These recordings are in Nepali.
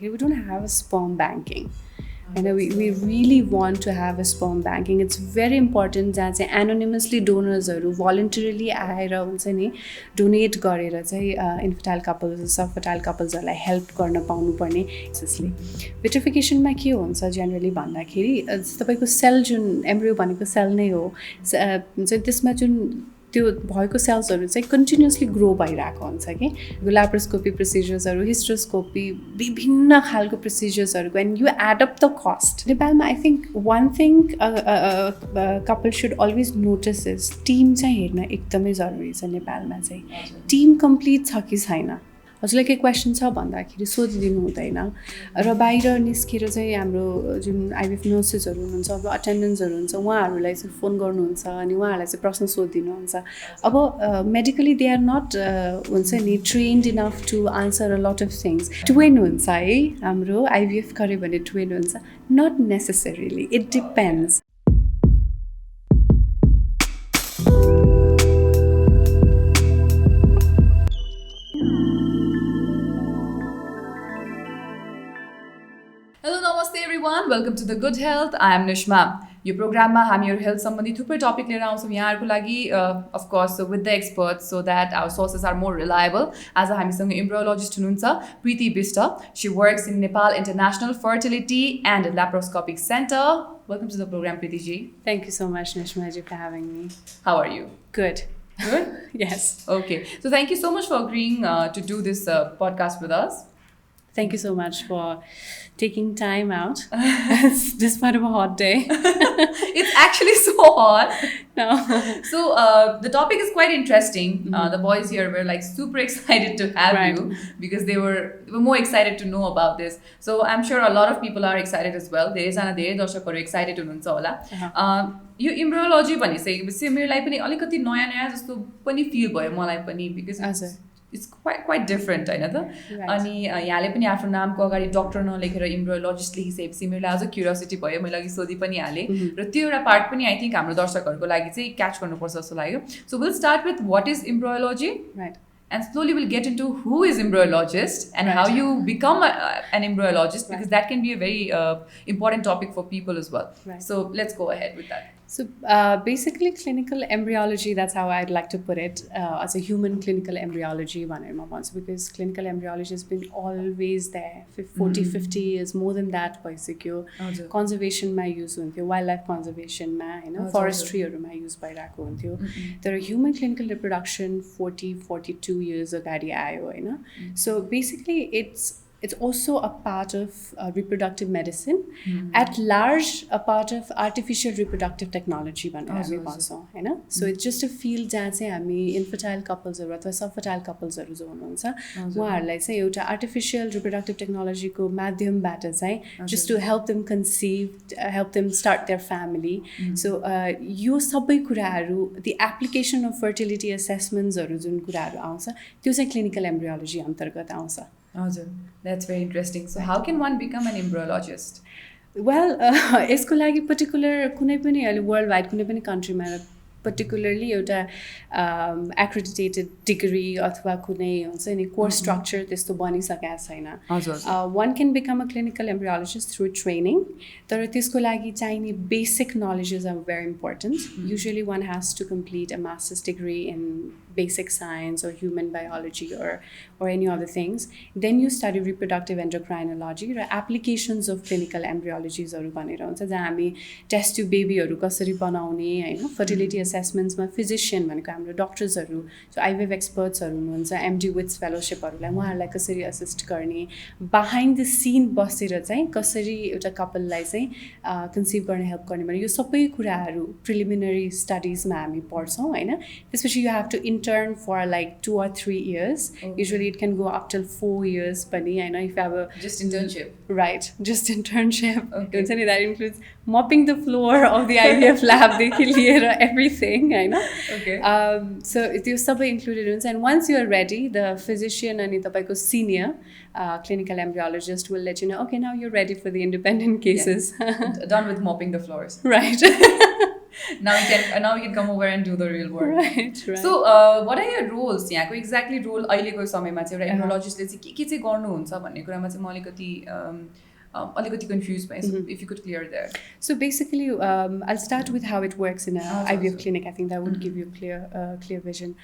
We don't have a sperm banking. And we really want to have a sperm banking. It's very important that anonymously donors voluntarily donate infertile couples, subfertile couples help garna paunu parne. Vitrification ma ke huncha generally भन्दाखेरि तपाईको सेल जुन एम्ब्रियो भनेको सेल नै हो चाहिँ त्यसमा जुन त्यो भएको सेल्सहरु चाहिँ कन्टिन्युअसली ग्रो भइरहेको हुन्छ कि ल्याप्रोस्कोपी प्रोसिजर्सहरु हिस्ट्रोस्कोपी विभिन्न खालको प्रोसिजर्सहरु and you add up the cost नेपालमा I think one thing couple should always notice is team चाहिँ हेर्न एकदमै जरुरी छ नेपालमा चाहिँ टिम कम्प्लिट छ कि छैन हजुरलाई के क्वेसन छ भन्दाखेरि सोधिदिनु हुँदैन र बाहिर निस्केर चाहिँ हाम्रो जुन आइभिएफ नर्सेसहरु हुनुहुन्छ अब अटेन्डेन्ट्सहरु हुन्छ उहाँहरूलाई चाहिँ फोन गर्नुहुन्छ अनि उहाँहरूलाई चाहिँ प्रश्न सोधिदिनुहुन्छ अब मेडिकली दे आर नट हुन्छ नि trained enough to answer a lot of things twin हुन्छ है हाम्रो आइभिएफ गरे भने ट्विन हुन्छ not necessarily it depends everyone, welcome to The Good Health. I am Nishma. यो प्रोग्राममा हामीहरु हेल्थ सम्बन्धी थुप्रै टपिक लिएर आउँछौं यहाँहरुको लागि of course with the experts so that our sources are more reliable. आज हामीसँग embryologist हुनुहुन्छ Preeti Bista. She works in Nepal International Fertility and Laparoscopic Center. Welcome to the program, Preeti ji. Thank you so much, Nishma ji, for having me. How are you? Good. Good? Yes. Okay. So thank you so much for agreeing to do this podcast with us. Thank you so much for taking time out despite of a hot day. It's actually so hot. No. So the topic is quite interesting. The boys here were like super excited to have you because they were more excited to know about this. So I'm sure a lot of people are excited as well. There is धेरै दर्शकहरु excited हुनुहुन्छ होला. यो embryology भनिसकेपछि मेरो लागि पनि अलिकति नयाँ नयाँ जस्तो पनि feel भयो मलाई पनि because it's quite different हैन त अनि यहाँले पनि आफ्नो नामको अगाडि डाक्टर नलेखेर एम्ब्रियोलोजिस्ट लेखिसकेपछि मेरो लागि अझ क्युरियोसिटी भयो मैले अघि सोधि पनि हालेँ र त्यो एउटा पार्ट पनि आई थिंक हाम्रो दर्शकहरुको लागि चाहिँ क्याच गर्नुपर्छ जस्तो लाग्यो so will start with what is embryology right and slowly we'll get into who is embryologist and how you become an embryologist because that can be a very important topic for people as well. So let's go ahead with that. So basically clinical embryology, that's how I'd like to put it, as a human clinical embryology because clinical embryology has been always there 40 50 years more than that bhaisakyo conservation ma use huन्थ्यो wildlife conservation ma हैन forestry मा use भइराको हुन्थ्यो तर human clinical reproduction 42 years agadi आयो हैन so basically it's also a part of reproductive medicine, at large a part of artificial reproductive technology भनेर भन्छौं हैन so it's just a field जहाँ चाहिँ हामी infertile couples हरु अथवा subfertile couples हरु जो हुनुहुन्छ उहाँहरुलाई चाहिँ एउटा artificial reproductive technology को माध्यमबाट चाहिँ just to help them conceive, help them start their family. So यो सबै कुराहरु the application of fertility assessments हरु जुन कुराहरु आउँछ त्यो चाहिँ clinical embryology अन्तर्गत आउँछ. That's very interesting. So how can one become an embryologist? Well, यसको लागि पर्टिकुलर कुनै पनि अहिले वर्ल्ड वाइड कुनै पनि कन्ट्रीमा particularly एउटा accredited degree अथवा कुनै हुन्छ नि course structure त्यस्तो बनिसकेको छैन. One can become a clinical embryologist through training. तर त्यसको लागि चाहिने basic knowledges are very important. Usually one has to complete a master's degree in basic science or human biology or any other things. Then you study reproductive endocrinology र applications of clinical embryologies हरु भनेर हुन्छ जहाँ हामी test tube baby हरु कसरी बनाउने हैन fertility assessments मा physician भनेको हाम्रो doctors हरु so IVF experts हरु हुनुहुन्छ MD with fellowship हरुलाई उहाँहरुलाई कसरी assist गर्ने behind the scene बसेर चाहिँ कसरी एउटा couple लाई चाहिँ conceive गर्ने help गर्ने भने यो सबै कुराहरु preliminary studies मा हामी पढ्छौं हैन त्यसपछि you have to intern for like 2 or 3 years. Usually it can go up till 4 years pani I know if you have a just internship right just internship that includes mopping the floor of the IVF lab dekhi liyera everything I know so it is sabai included and once you are ready the physician and tapaiko senior clinical embryologist will let you know okay now you're ready for the independent cases done with mopping the floors right now we can come over and do the real work. Right. So what are your roles यहाँको exactly role अहिलेको समयमा चाहिँ एउटा एम्ब्रोलोजिस्टले चाहिँ के चाहिँ गर्नुहुन्छ भन्ने कुरामा चाहिँ म अलिकति confused भएँ. So if you could clear that. So basically, I'll start with how it works in a IVF clinic. I think that would give you clear vision.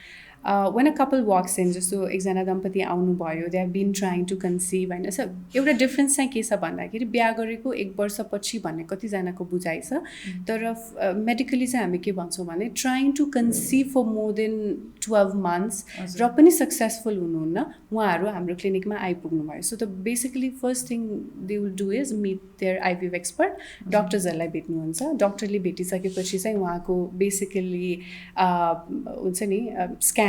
When a couple walks in, just so एकजना दम्पति आउनु भयो, they have been trying to conceive हैन. So एउटा डिफरेन्स चाहिँ के छ भन्दाखेरि बिहा गरेको 1 वर्षपछि भन्ने कतिजनाको बुझाइ छ. तर मेडिकली चाहिँ हामी के भन्छौँ भने trying to conceive for more than 12 months र पनि सक्सेसफुल हुनुहुन्न उहाँहरू हाम्रो क्लिनिकमा आइपुग्नु भयो. So the basically first thing they will do is meet their IVF expert. डक्टर्सहरूलाई भेट्नुहुन्छ. डक्टरले भेटिसकेपछि चाहिँ उहाँको बेसिकली हुन्छ नि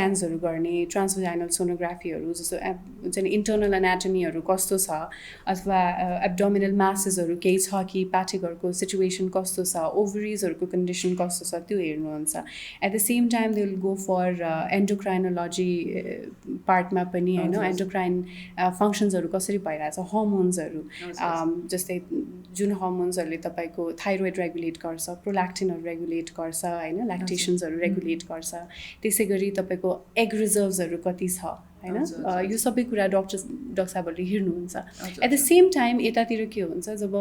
स्क्यान्सहरू गर्ने, ट्रान्सभजाइनल सोनोग्राफीहरू जस्तो हुन्छ नि इन्टर्नल एनाटमीहरू कस्तो छ अथवा एब्डोमिनल मासेसहरू केही छ कि प्याटिकहरूको सिचुएसन कस्तो छ, ओभरिजहरूको कन्डिसन कस्तो छ त्यो हेर्नुहुन्छ. At the same time they will go for endocrinology पार्टमा पनि होइन एन्डोक्राइन फङ्सन्सहरू कसरी भइरहेछ, हर्मोन्सहरू जस्तै जुन हर्मोन्सहरूले तपाईँको थाइरोइड रेगुलेट गर्छ, प्रोल्याक्टिनहरू रेगुलेट गर्छ होइन, ल्याक्टेसन्सहरू रेगुलेट गर्छ. त्यसै गरी तपाईँको एग रिजर्भ्सहरू कति छ होइन, यो सबै कुरा डक्टर साहबहरूले हेर्नुहुन्छ. एट द सेम टाइम यतातिर के हुन्छ जब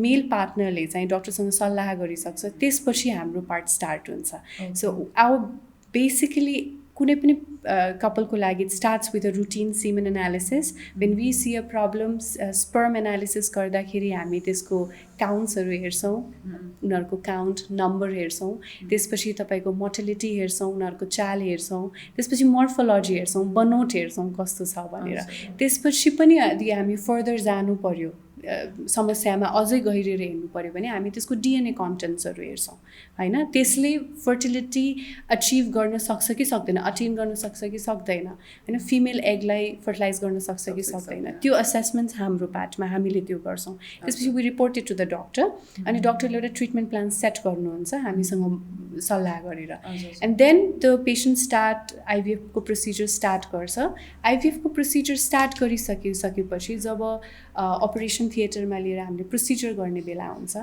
मेल पार्टनरले चाहिँ डक्टरसँग सल्लाह गरिसक्छ त्यसपछि हाम्रो पार्ट स्टार्ट हुन्छ. सो आवर बेसिकली कुनै पनि कपलको लागि it starts with a routine semen analysis. When we see a problem sperm analysis गर्दाखेरि हामी त्यसको काउन्ट्सहरू हेर्छौँ, उनीहरूको काउन्ट नम्बर हेर्छौँ. त्यसपछि तपाईँको मोर्टिलिटी हेर्छौँ, उनीहरूको चाल हेर्छौँ. त्यसपछि मोर्फोलोजी हेर्छौँ, बनोट हेर्छौँ कस्तो छ भनेर. त्यसपछि पनि यदि हामी फर्दर जानु पर्यो समस्यामा अझै गहिरेर हेर्नु पऱ्यो भने हामी त्यसको डिएनए कन्टेन्ट्सहरू हेर्छौँ होइन. त्यसले फर्टिलिटी अचिभ गर्न सक्छ कि सक्दैन, अटेन गर्न सक्छ कि सक्दैन होइन, फिमेल एगलाई फर्टिलाइज गर्न सक्छ कि सक्दैन, त्यो असेसमेन्ट हाम्रो पार्टमा हामीले त्यो गर्छौँ. त्यसपछि we report it to the doctor अनि डक्टरले एउटा ट्रिटमेन्ट प्लान सेट गर्नुहुन्छ हामीसँग सल्लाह गरेर. And then the patient start आइभिएफको प्रोसिजर स्टार्ट गर्छ. आइभिएफको प्रोसिजर स्टार्ट गरिसकेपछि जब अपरेसन थिएटरमा लिएर हामीले प्रोसिजर गर्ने बेला हुन्छ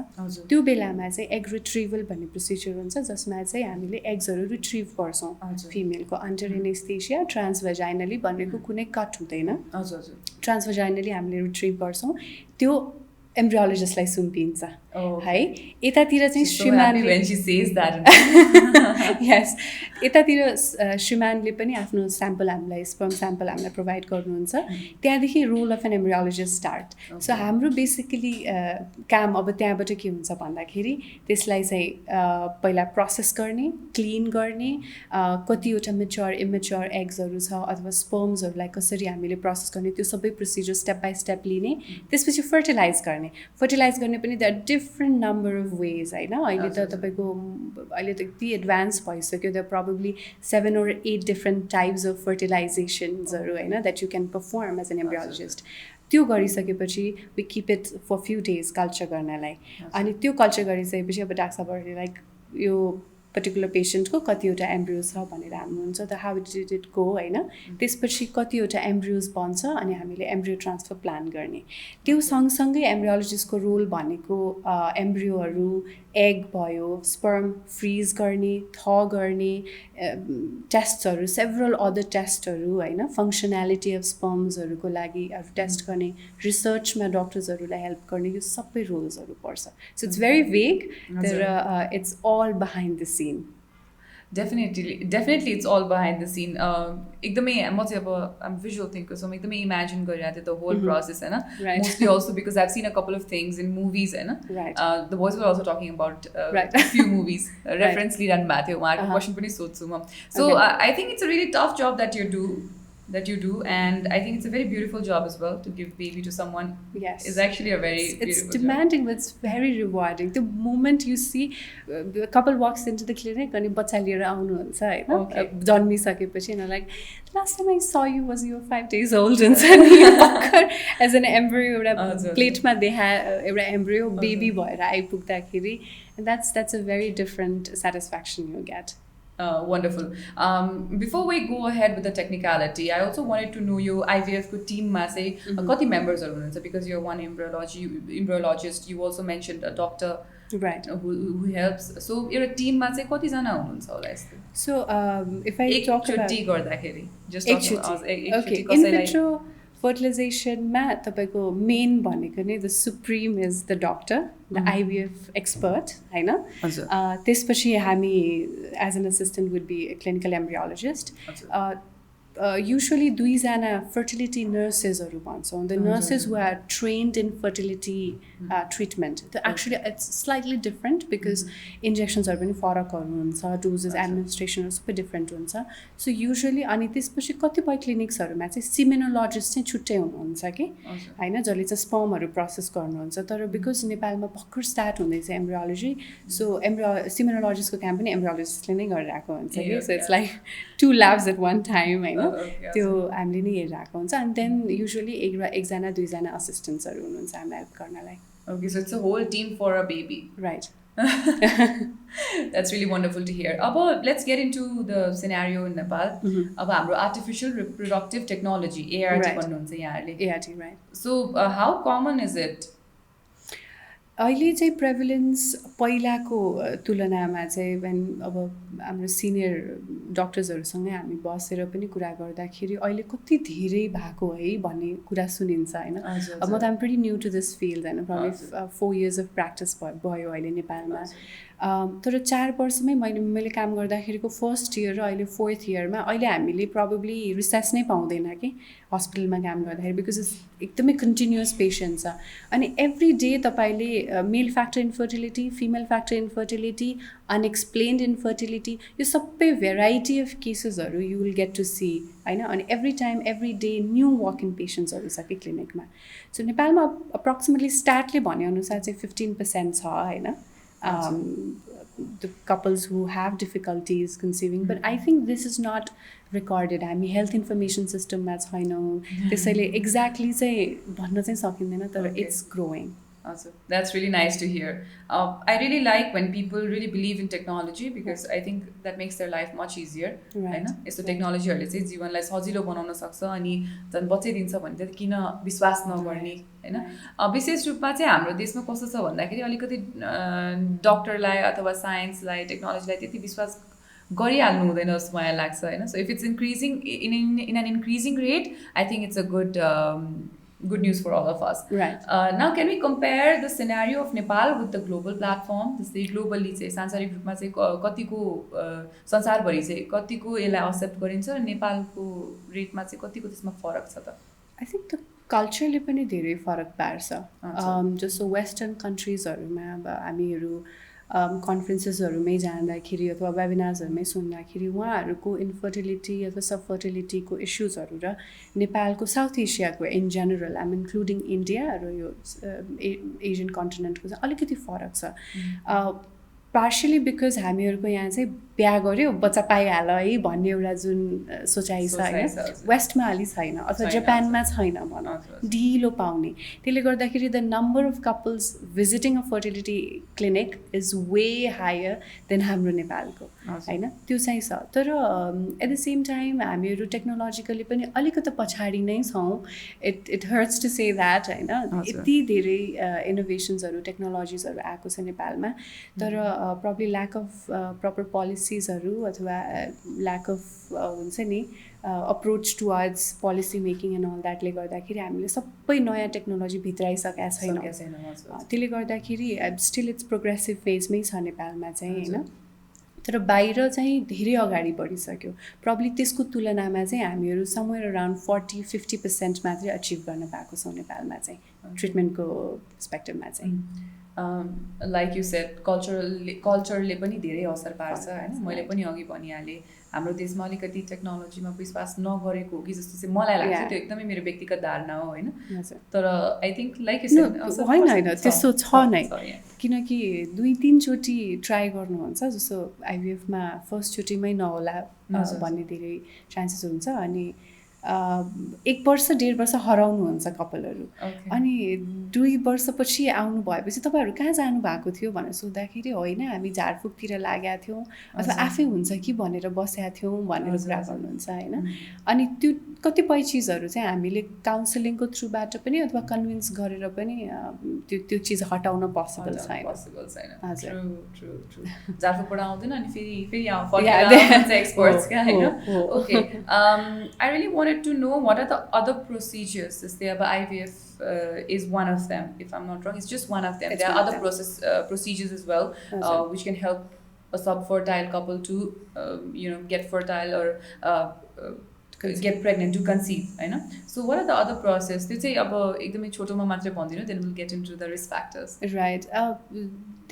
त्यो बेलामा चाहिँ एग रिट्रिभल भन्ने प्रोसिजर हुन्छ जसमा चाहिँ हामीले एग्सहरू रिट्रिभ गर्छौँ. फिमेलको अन्डर एनेस्थेसिया ट्रान्सभजाइनली भनेको कुनै कट हुँदैन, ट्रान्सभजाइनली हामीले रिट्रिभ गर्छौँ. त्यो एम्ब्रियोलोजिस्टलाई सुम्पिन्छ है. यतातिर चाहिँ श्रीमानले यस यतातिर श्रीमानले पनि आफ्नो स्याम्पल हामीलाई स्पर्म स्याम्पल हामीलाई प्रोभाइड गर्नुहुन्छ. त्यहाँदेखि role of an embryologist start. So हाम्रो बेसिकली काम अब त्यहाँबाट के हुन्छ भन्दाखेरि त्यसलाई चाहिँ पहिला प्रोसेस गर्ने, क्लिन गर्ने, कतिवटा मेच्योर इमेच्योर एग्सहरू छ अथवा स्पर्म्सहरूलाई कसरी हामीले प्रोसेस गर्ने त्यो सबै प्रोसिजर स्टेप बाई स्टेप लिने. त्यसपछि फर्टिलाइज गर्ने पनि the different number of ways होइन. अहिले त तपाईँको अहिले त यति एडभान्स भइसक्यो. The probably 7 or 8 different types of फर्टिलाइजेसन्सहरू होइन that you can perform as an embryologist. त्यो गरिसकेपछि we keep it for few days culture गर्नलाई. अनि त्यो कल्चर गरिसकेपछि अब डाक्टर साहबहरूले लाइक यो पर्टिकुलर पेसेन्टको कतिवटा एम्ब्रियोज छ भनेर हाल्नुहुन्छ त हाउ डिड इट गो होइन. त्यसपछि कतिवटा एम्ब्रियोज बन्छ अनि हामीले एम्ब्रियो ट्रान्सफर प्लान गर्ने. त्यो सँगसँगै एम्ब्रियोलोजिस्टको रोल भनेको एम्ब्रियोहरू एग भयो, स्पर्म फ्रिज गर्ने, थ गर्ने, टेस्टहरू सेभरल अदर टेस्टहरू होइन, फङ्सनालिटी अफ स्पर्म्सहरूको लागि टेस्ट गर्ने, रिसर्चमा डक्टर्सहरूलाई हेल्प गर्ने, यो सबै रोल्सहरू पर्छ. सो इट्स भेरी वेग तर it's all behind the scene. Definitely it's all behind the scene. एकदमै म चाहिँ अब I'm visual thinker so म एकदमै imagine गरिरहेको थिएँ the whole process होइन. Mostly also because I've seen a couple of things in movies होइन. The boys were also talking about a few movies reference लिइरहनु भएको थियो. उहाँहरूको क्वेसन पनि सोध्छु म. So I think it's a really tough job that you do and I think it's a very beautiful job as well. To give baby to someone is actually a very it's demanding but it's very rewarding. The moment you see a couple walks into the clinic and बच्चा लिएर आउनुहुन्छ हैन जन्मिसकेपछि and like last time I saw you was you were 5 days old and suddenly as an embryo एउटा प्लेटमा देखा एउटा embryo baby भएर आइपुग्दाखेरि and that's a very different satisfaction you get. Wonderful. Before we go ahead with the technicality, I also wanted to know your IVF team ma say kati members are because you're one embryologist. You also mentioned a doctor Right. who helps. So एउटा टिममा चाहिँ कतिजना हुनुहुन्छ होला यस्तो? So if I talk about एकचोटि गर्दाखेरि just okay, in vitro fertilization मा तपाईको main भनेको नै the supreme is the doctor, the IVF expert, हैन? त्यसपछि हामी as an assistant would be a clinical embryologist. Usually दुईजना fertility nurses-हरु भन्छौँ. The nurses who are trained in fertility treatment. Actually it's slightly different because injections-हरु पनि फरकहरु हुन्छ, doses, administration-हरु सबै different हुन्छ. So usually अनि त्यसपछि कतिपय clinics-हरुमा चाहिँ semenologist चाहिँ छुट्टै हुनुहुन्छ के हैन, जसले चाहिँ sperm-हरु process गर्नुहुन्छ. तर because नेपालमा भर्खर start हुँदैछ embryology, so semenologist को काम पनि embryologist-ले नै गरिरहेको हुन्छ के. So it's like two labs at one time, हैन? त्यो हामीले नै हेरिरहेको हुन्छ. And then usually एकजना दुईजना assistants-हरु हुनुहुन्छ हामीलाई हेल्प गर्नलाई. Okay, so it's a whole team for a baby. Right. That's really wonderful to hear. अब let's get into the scenario in Nepal. अब हाम्रो artificial reproductive technology, ART भन्नुहुन्छ यहाँहरुले. ART, right. So how common is it? अहिले चाहिँ प्रेभलेन्स पहिलाको तुलनामा चाहिँ when अब हाम्रो सिनियर डक्टर्सहरुसँग हामी बसेर पनि कुरा गर्दाखेरि अहिले कति धेरै भएको है भन्ने कुरा सुनिन्छ हैन. अब म त I'm pretty new to this field and probably 4 years of practice भयो अहिले नेपालमा. तर 4 वर्षमै मैले काम गर्दाखेरिको फर्स्ट इयर र अहिले फोर्थ इयरमा अहिले हामीले प्रोबेबली रिसेस नै पाउँदैन के हस्पिटलमा काम गर्दाखेरि बिकज एकदमै कन्टिन्युअस पेसेन्ट छ. अनि एभ्री डे तपाईले male factor infertility, female factor infertility, unexplained infertility, यो सबै भेराइटी अफ केसेसहरू you will get to see हैन. अनि every time every day new walk in पेसेन्ट्सहरू छ कि क्लिनिकमा. सो नेपालमा अप्रोक्सिमेटली स्ट्याटले भनेअनुसार चाहिँ 15% छ हैन, the couples who have difficulties conceiving, but I think this is not recorded. हामी health information system मा छैनौँ, त्यसैले exactly चाहिँ भन्न चाहिँ सकिँदैन, तर it's growing. Awesome. That's really nice to hear. I really like when people really believe in technology because I think that makes their life much easier. Right. यस्तो टेक्नोलोजीहरूले चाहिँ जीवनलाई सजिलो बनाउन सक्छ अनि झन् बचाइदिन्छ भने चाहिँ किन विश्वास नगर्ने हैन. विशेष रूपमा चाहिँ हाम्रो देशमा कस्तो छ भन्दाखेरि अलिकति डक्टरलाई अथवा साइन्सलाई टेक्नोलोजीलाई त्यति विश्वास गरिहाल्नु हुँदैन जस्तो मलाई लाग्छ हैन. So if it's increasing in an increasing rate, I think it's a good news for all of us. Right. Now can we compare the scenario of Nepal with the global platform? जस्तै ग्लोबली चाहिँ सांसारिक रूपमा चाहिँ कतिको संसारभरि चाहिँ कतिको यसलाई एक्सेप्ट गरिन्छ र नेपालको रेटमा चाहिँ कतिको त्यसमा फरक छ त? I think the कल्चरले पनि धेरै फरक पार्छ. जस्तो वेस्टर्न कन्ट्रिजहरूमा अब हामीहरू कन्फरेन्सेसहरूमै जाँदाखेरि अथवा वेबिनार्सहरूमै सुन्दाखेरि उहाँहरूको इन्फर्टिलिटी अथवा सबफर्टिलिटीको इस्युजहरू र नेपालको साउथ एसियाको in general I'm including India र यो एसियन कन्टिनेन्टको चाहिँ अलिकति फरक छ. पार्शियली बिकज हामीहरूको यहाँ चाहिँ बिहा गऱ्यो बच्चा पाइहाल है भन्ने एउटा जुन सोचाइ छ होइन, वेस्टमा अलि छैन अथवा जापानमा छैन भनौँ, ढिलो पाउने. त्यसले गर्दाखेरि the number of couples visiting a fertility clinic is way higher than हाम्रो नेपालको होइन, त्यो चाहिँ छ. तर एट द सेम टाइम हामीहरू टेक्नोलोजिकली पनि अलिकति पछाडि नै छौँ. It hurts to say that होइन. यति धेरै इनोभेसन्सहरू टेक्नोलोजिजहरू आएको छ नेपालमा, तर probably lack of proper policies-हरु अथवा lack of हुन्छ नि approach towards policy making and all that ले गर्दाखेरि हामीले सबै नयाँ टेक्नोलोजी भित्राइसकेका छैनौँ. त्यसले गर्दाखेरि still it's progressive phase-मै छ नेपालमा चाहिँ हैन. तर बाहिर चाहिँ धेरै अगाडि बढिसक्यो. प्रब्ली त्यसको तुलनामा चाहिँ हामीहरू somewhere around 40-50% मात्रै अचिभ गर्न पाएको छौँ नेपालमा चाहिँ ट्रिटमेन्टको पर्सपेक्टिभमा चाहिँ. लाइक यु सेड कल्चरले पनि धेरै असर पार्छ हैन. मैले पनि अघि भनिहालेँ हाम्रो देशमा अलिकति टेक्नोलोजीमा विश्वास नगरेको हो कि जस्तो चाहिँ मलाई लाग्छ. त्यो एकदमै मेरो व्यक्तिगत धारणा हो हैन. तर I think like you said होइन त्यस्तो छ नै, किनकि 2-3 चोटि ट्राई गर्नुहुन्छ जस्तो आइभिएफमा फर्स्ट चोटिमै नहोला भन्ने धेरै चान्सेस हुन्छ. अनि 1 वर्ष 1.5 वर्ष हराउनुहुन्छ कपालहरू. अनि 2 वर्षपछि आउनु भएपछि तपाईँहरू कहाँ जानु भएको थियो भनेर सोद्धाखेरि होइन हामी झारफुकतिर लागेका थियौँ अथवा आफै हुन्छ कि भनेर बसेका थियौँ भनेर कुरा गर्नुहुन्छ होइन. अनि त्यो कतिपय चिजहरू चाहिँ हामीले काउन्सिलिङको थ्रुबाट पनि अथवा कन्भिन्स गरेर पनि त्यो चिज हटाउन पोसिबल छैन हजुर ट्रु जाफुबाट आउँदैन अनि फेरि एक्सपर्ट्स क्या हैन okay I really wanted to know what are the other procedures जस्तै अब IVF is one of them if I'm not wrong it's just one of them there are other procedures as well which can help a subfertile couple to get fertile or get pregnant to conceive हैन so what are the other process त्यो चाहिँ अब एकदमै छोटोमा मात्रै भन्दिनु then we'll get into the risk factors right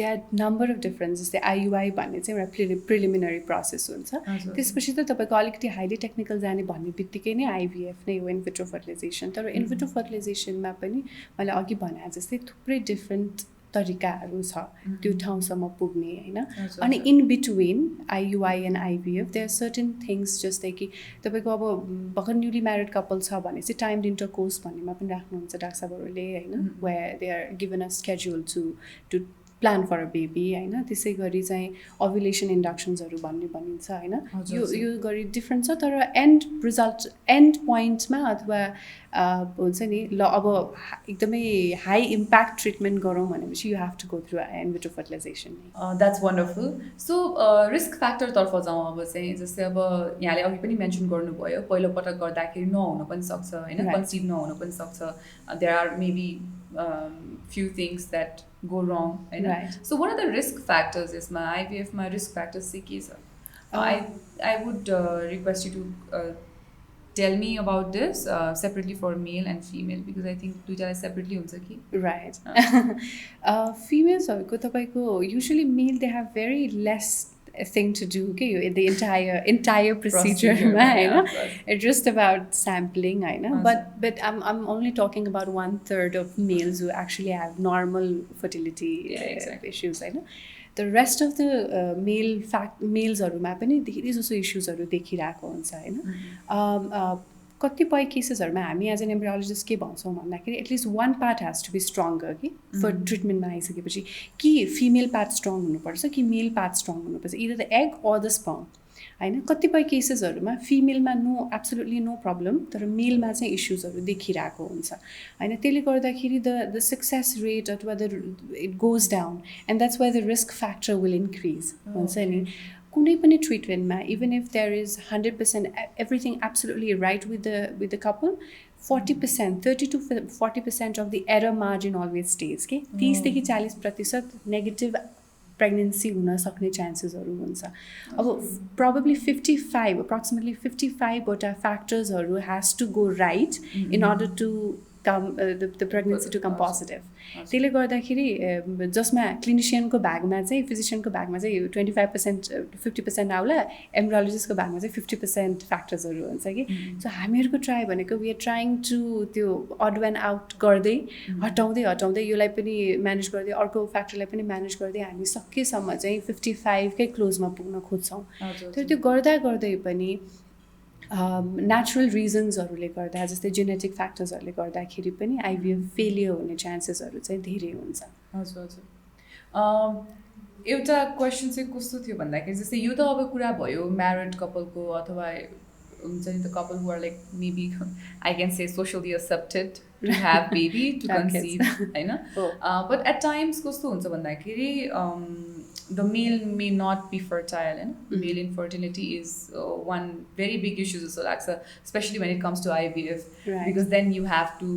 there are number of different जस्तै IUI भन्ने चाहिँ एउटा preliminary process हुन्छ त्यसपछि त तपाईको अलिकति हाइली टेक्निकल जाने भन्ने बित्तिकै नै IVF नै हो इन विट्रो फर्टिलाइजेसन तर इन विट्रो फर्टिलाइजेसनमा पनि मैले अघि भने जस्तै थुप्रै डिफ्रेन्ट तरिकाहरू छ त्यो ठाउँसम्म पुग्ने हैन अनि in between IUI and IVF there are certain things जस्तै कि तपाईँको अब भर्खर न्युली म्यारिड कपल छ भने चाहिँ टाइम्ड इन्टरकोर्स भन्नेमा पनि राख्नुहुन्छ डाक्टर साहबहरूले हैन where they are given a schedule to plan for a baby हैन त्यसै गरी चाहिँ ओभुलेसन इन्डक्सन्सहरू भन्ने भनिन्छ हैन यो गरी डिफ्रेन्ट छ तर एन्ड पोइन्टमा अथवा हुन्छ नि ल अब एकदमै हाई इम्प्याक्ट ट्रिटमेन्ट गरौँ भनेपछि you have to go through in vitro fertilisation that's wonderful so risk फ्याक्टरतर्फ जाउँ अब चाहिँ जस्तै अब यहाँले अघि पनि मेन्सन गर्नुभयो पहिलोपटक गर्दाखेरि नहुन पनि सक्छ होइन कन्सिभ नहुन पनि सक्छ there are maybe few things that go wrong right so what are the risk factors isma IVF ma risk factors se ke cha I would request you to tell me about this separately for male and female because I think duita separately huncha ki right females haruko tapaiko usually male they have very less thing to do okay the entire procedure it's just about sampling I know but I'm only talking about 1/3 of males who actually have normal fertility issues I know the rest of the males haru ma pani धेरै जसो issues haru देखिरहेको हुन्छ हैन कतिपय केसेसहरुमा हामी एज एन एम्ब्रियोलोजिस्ट के भन्छौँ भन्दाखेरि at least one part has to be stronger कि फर ट्रिटमेन्टमा आइसकेपछि कि फिमेल पार्ट स्ट्रङ हुनुपर्छ कि मेल पार्ट स्ट्रङ हुनुपर्छ either the egg or the sperm हैन कतिपय केसेसहरुमा फिमेलमा एब्सोल्युटली नो प्रब्लम तर मेलमा चाहिँ इस्युजहरु देखिरहेको हुन्छ हैन त्यसले गर्दाखेरि द सक्सेस रेट अथवा it goes down and that's why the risk factor will increase हुन्छ नि कुनै पनि ट्रिटमेन्टमा even if there is 100% everything absolutely right with the couple 40% 30 to 40% of the error margin always stays के 30 देखि 40% नेगेटिभ प्रेग्नेन्सी हुन सक्ने चान्सेसहरू हुन्छ अब प्रोबेबली 55 अप्रोक्सिमेटली 55 वटा फ्याक्टर्सहरू has to go right in order to come the pregnancy to come positive त्यसले गर्दाखेरि जसमा क्लिनिशियनको भागमा चाहिँ फिजिशियनको भागमा चाहिँ 25% 50% आउला एम्ब्रियोलोजिस्टको भागमा चाहिँ 50% फ्याक्टर्सहरू हुन्छ कि सो हामीहरूको ट्राई भनेको वी आर ट्राइङ टु त्यो अड वन आउट गर्दै हटाउँदै योलाई पनि म्यानेज गर्दै अर्को फ्याक्टरलाई पनि म्यानेज गर्दै हामी सकेसम्म चाहिँ 55 कै क्लोजमा पुग्न खोज्छौँ तर त्यो गर्दै पनि नेचुरल रिजन्सहरूले गर्दा जस्तै जेनेटिक फ्याक्टर्सहरूले गर्दाखेरि पनि IVF फेलियर हुने चान्सेसहरू चाहिँ धेरै हुन्छ हजुर एउटा क्वेसन चाहिँ कस्तो थियो भन्दाखेरि जस्तै यो त अब कुरा भयो म्यारिड कपलको अथवा हुन्छ नि त couple who are like maybe I can say socially accepted to have baby to conceive होइन बट एट टाइम्स कस्तो हुन्छ भन्दाखेरि the male may not be fertile and male infertility is one very big issue so especially when it comes to IVF because then you have to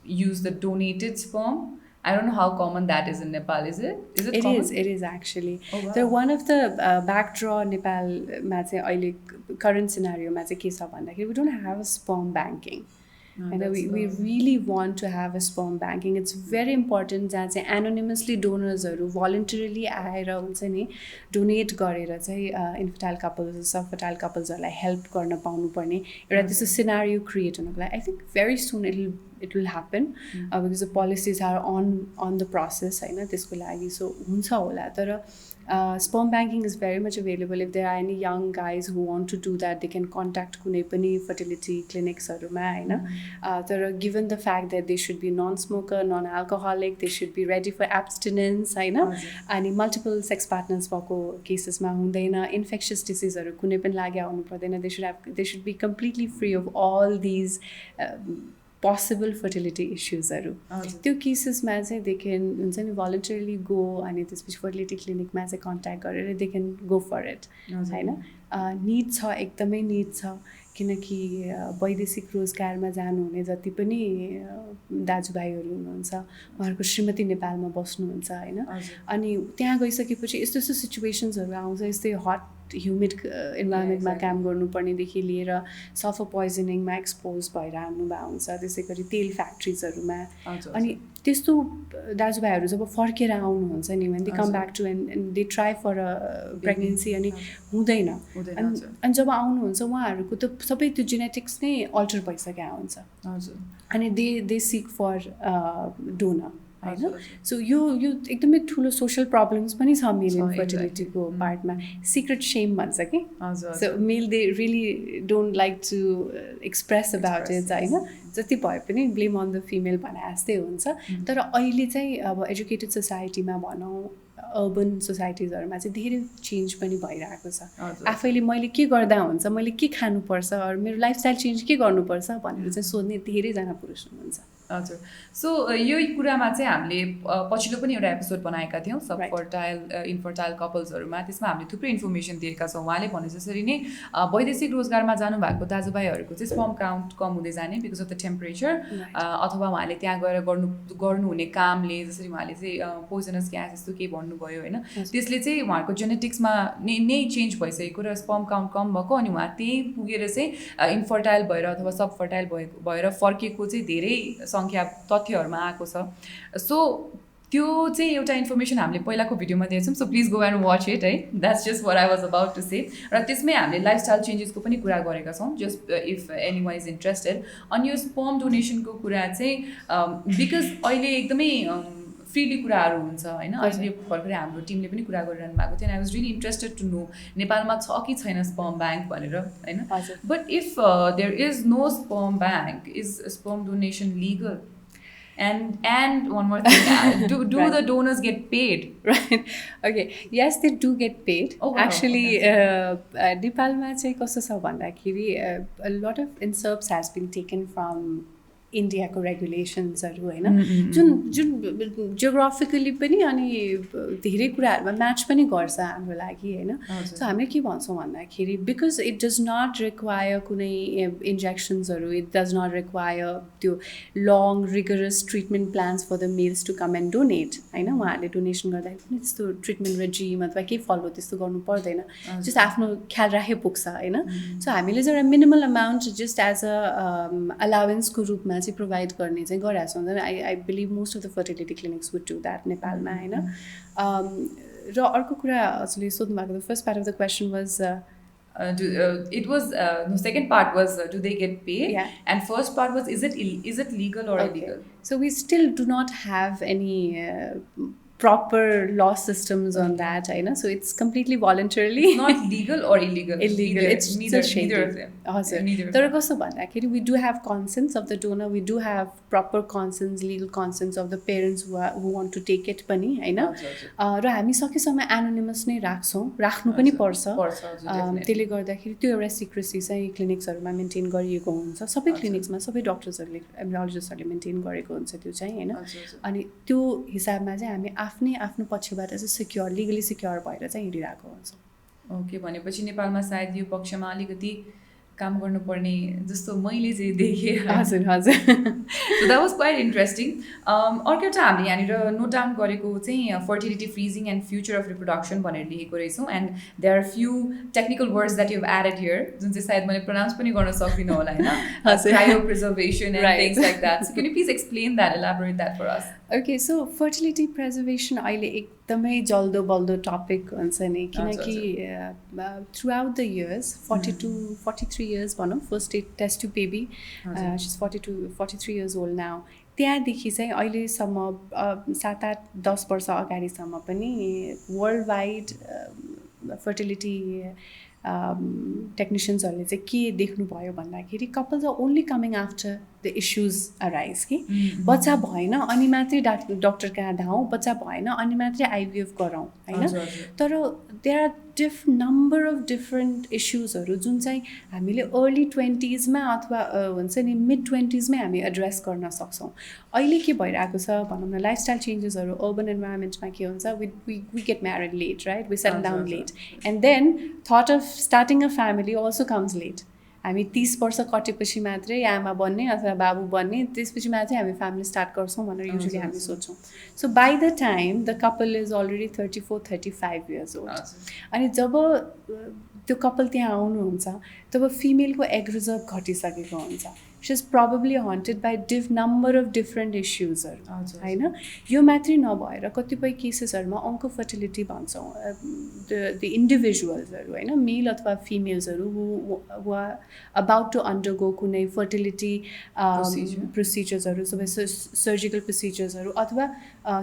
use the donated sperm. I don't know how common that is in Nepal. Is it common? It is actually. Oh, wow. So one of the backdraw Nepal ma chahi aile current scenario ma chahi ke cha bhandakiri we don't have a sperm banking. And we really want to have a sperm banking. It's very important जहाँ चाहिँ anonymously donorsहरू voluntarily आएर हुन्छ नि डोनेट गरेर चाहिँ इन्फर्टाइल कपल्स सबफर्टाइल कपल्सहरूलाई हेल्प गर्न पाउनुपर्ने एउटा त्यस्तो सिनारियो क्रिएट हुनको लागि I think very soon it will happen because the policies are on the process हैन त्यसको लागि सो हुन्छ होला तर Sperm banking is very much available. If there are any young guys who want to do that, they can contact कुनै पनि fertility clinicsहरूमा हैन. तर given the fact that they should be non-smoker, non-alcoholic, they should be ready for abstinence हैन. अनि multiple sex partners भएको केसेसमा हुँदैन, infectious diseaseहरू कुनै पनि लागि आउनु पर्दैन. They should be completely free of all these possible fertility issuesहरू. त्यो केसेसमा चाहिँ they can हुन्छ नि voluntarily go अनि त्यसपछि fertility clinicमा चाहिँ contact गरेर they can go for it हैन. need छ, एकदमै need छ, किनकि वैदेशिक रोजगारमा जानुहुने जति पनि दाजुभाइहरू हुनुहुन्छ उहाँहरूको श्रीमती नेपालमा बस्नुहुन्छ हैन. अनि त्यहाँ गइसकेपछि यस्तो यस्तो सिचुएसन्सहरू आउँछ, यस्तै हट ह्युमिड इन्भाइरोमेन्टमा काम गर्नुपर्नेदेखि लिएर सल्फर पोइजनिङमा एक्सपोज भएर आउनुभएको हुन्छ, त्यसै गरी तेल फ्याक्ट्रिजहरूमा. अनि त्यस्तो दाजुभाइहरू जब फर्केर आउनुहुन्छ नि when they come back to and they try for a pregnancy अनि हुँदैन. अनि जब आउनुहुन्छ उहाँहरूको त सबै त्यो जेनेटिक्स नै अल्टर भइसकेको हुन्छ अनि they seek for donor हैन. सो यो एकदमै ठुलो सोशल प्रब्लम्स पनि छ मेल इन्फर्टिलिटीको पार्टमा. सिक्रेट सेम भन्छ कि. So male they really don't like to express about it हैन. जति भए पनि ब्लेम अन द फिमेल भने जस्तै हुन्छ. तर अहिले चाहिँ अब एजुकेटेड सोसाइटीमा भनौँ अर्बन सोसाइटिजहरूमा चाहिँ धेरै चेन्ज पनि भइरहेको छ. आफैले मैले के गर्दा हुन्छ, मैले के खानुपर्छ, अरू मेरो लाइफस्टाइल चेन्ज के गर्नुपर्छ भनेर चाहिँ सोध्ने धेरैजना पुरुष हुनुहुन्छ. हजुर. सो यो कुरामा चाहिँ हामीले पछिल्लो पनि एउटा एपिसोड बनाएका थियौँ सब फर्टाइल इन्फर्टाइल कपल्सहरूमा. त्यसमा हामीले थुप्रै इन्फर्मेसन दिएका छौँ. उहाँले भने जसरी नै वैदेशिक रोजगारमा जानुभएको दाजुभाइहरूको चाहिँ स्पर्म काउन्ट कम हुँदै जाने बिकज अफ द टेम्परेचर अथवा उहाँले त्यहाँ गएर गर्नुहुने कामले, जसरी उहाँले चाहिँ पोइजनस ग्यास यस्तो केही भन्नुभयो होइन, त्यसले चाहिँ उहाँहरूको जेनेटिक्समा नै चेन्ज भइसकेको र स्पर्म काउन्ट कम भएको अनि उहाँ त्यहीँ पुगेर चाहिँ इन्फर्टाइल भएर अथवा सब फर्टाइल भएर फर्केको चाहिँ धेरै सङ्ख्या तथ्यहरूमा आएको छ. सो त्यो चाहिँ एउटा इन्फर्मेसन हामीले पहिलाको भिडियोमा दिएछौँ. So please go and watch it है. That's just what I was about to say. र त्यसमै हामीले लाइफस्टाइल चेन्जेसको पनि कुरा गरेका छौँ, just if any one is interested. अनि यो स्पर्म डोनेसनको कुरा चाहिँ बिकज अहिले एकदमै फ्रीली कुराहरू हुन्छ होइन. अहिले भर्खरै हाम्रो टिमले पनि कुरा गरिरहनु भएको थियो. I was really interested to know नेपालमा छ कि छैन स्पर्म ब्याङ्क भनेर होइन. But if there is no sperm bank, is sperm donation legal? And one more thing, do the donors get paid? Right. Okay. Yes, they do get paid. Oh, wow. Actually, Nepalमा चाहिँ कस्तो छ भन्दाखेरि a lot of inserts has been taken from इन्डियाको रेगुलेसन्सहरू होइन, जुन जियोग्राफिकली पनि अनि धेरै कुराहरूमा म्याच पनि गर्छ हाम्रो लागि होइन. सो हामीले के भन्छौँ भन्दाखेरि because it does not require कुनै इन्जेक्सन्सहरू, इट डज नट रिक्वायर त्यो long rigorous treatment plans for the males to come and donate होइन. उहाँहरूले डोनेसन गर्दाखेरि पनि त्यस्तो ट्रिटमेन्ट रेजिम अथवा केही फलो त्यस्तो गर्नु पर्दैन, जस्ट आफ्नो ख्याल राखे पुग्छ होइन. सो हामीले चाहिँ एउटा minimal amount just as a अलावेन्सको रूपमा चाहिँ प्रोभाइड गर्ने चाहिँ गरिरहेको छौँ. I believe most of the fertility clinics would do that नेपालमा होइन. र अर्को कुरा हजुरले सोध्नु भएको, the first part of the question was it was the second part was do they get paid, and first part was is it legal or illegal? So we still do not have any proper law systems on that, I know. So it's completely voluntarily. It's not legal or illegal. Illegal. It's neither of them. Neither. We do have consents of the donor. We do have proper consents, legal consents of the parents who want to take it पनि हैन. र हामी सकेसम्म एनोनिमस नै राख्नु पनि पर्छ. त्यसले गर्दाखेरि त्यो एउटा सिक्रेसी चाहिँ क्लिनिक्सहरुमा मेन्टेन गरिएको हुन्छ. सबै क्लिनिक्समा सबै डाक्टर्सहरुले एम्ब्रियोलोजिस्टहरुले मेन्टेन गरेको हुन्छ त्यो चाहिँ हैन. अनि त्यो हिसाबमा चाहिँ हामी आफ्नो पक्षबाट चाहिँ सिक्योर, लिगली सिक्योर भएर चाहिँ हिँडिरहेको हुन्छ. ओके, भनेपछि नेपालमा सायद यो पक्षमा अलिकति काम गर्नुपर्ने जस्तो मैले चाहिँ देखेँ. हजुर. So that was quite interesting. अर्को एउटा हामीले यहाँनिर नोट डाउन गरेको चाहिँ fertility freezing and future of reproduction भनेर लेखेको रहेछौँ. And there are few technical words that you have added here, जुन चाहिँ सायद मैले प्रोनाउन्स पनि गर्न सक्दिनँ होला होइन. Cryopreservation and things like that. So can you please explain that, elaborate that for us? Okay, so fertility preservation अहिले एकदमै जल्दो बल्दो टपिक हुन्छ नि किनकि थ्रुआउट द इयर्स 43 इयर्स भनौँ first test tube baby is 43 years old now त्यहाँदेखि चाहिँ अहिलेसम्म 7-8-10 वर्ष अगाडिसम्म पनि वर्ल्ड वाइड फर्टिलिटी टेक्निसियन्सहरूले चाहिँ के देख्नुभयो भन्दाखेरि couples are only coming after the issues arise कि बच्चा भएन अनि मात्रै डक्टर कहाँ धाउँ बच्चा भएन अनि मात्रै आइभिएफ गराउँ होइन तर there are number of different इस्युजहरू जुन चाहिँ हामीले अर्ली 20sमा अथवा हुन्छ नि मिड 20sमै हामी एड्रेस गर्न सक्छौँ अहिले के भइरहेको छ भनौँ न लाइफस्टाइल चेन्जेसहरू अर्बन इन्भाइरोमेन्टमा के हुन्छ we get married late right we settle down late and then thought of starting a family also comes late हामी 30 वर्ष कटेपछि मात्रै आमा बन्ने अथवा बाबु बन्ने त्यसपछि मात्रै हामी फ्यामिली स्टार्ट गर्छौँ भनेर युजुअली हामी सोच्छौँ so by the time the couple is already 34-35 years old अनि जब त्यो कपल त्यहाँ आउनुहुन्छ तब फिमेलको एग रिजर्भ घटिसकेको हुन्छ she is probably haunted by number of different इस्युजहरू होइन यो मात्रै नभएर कतिपय केसेसहरूमा अङ्को फर्टिलिटी भन्छौँ द इन्डिभिजुअल्सहरू होइन मेल अथवा फिमेल्सहरू हु आर अबाउट टु अन्डरगो कुनै फर्टिलिटी प्रोसिजर्सहरू सबै सर्जिकल प्रोसिजर्सहरू अथवा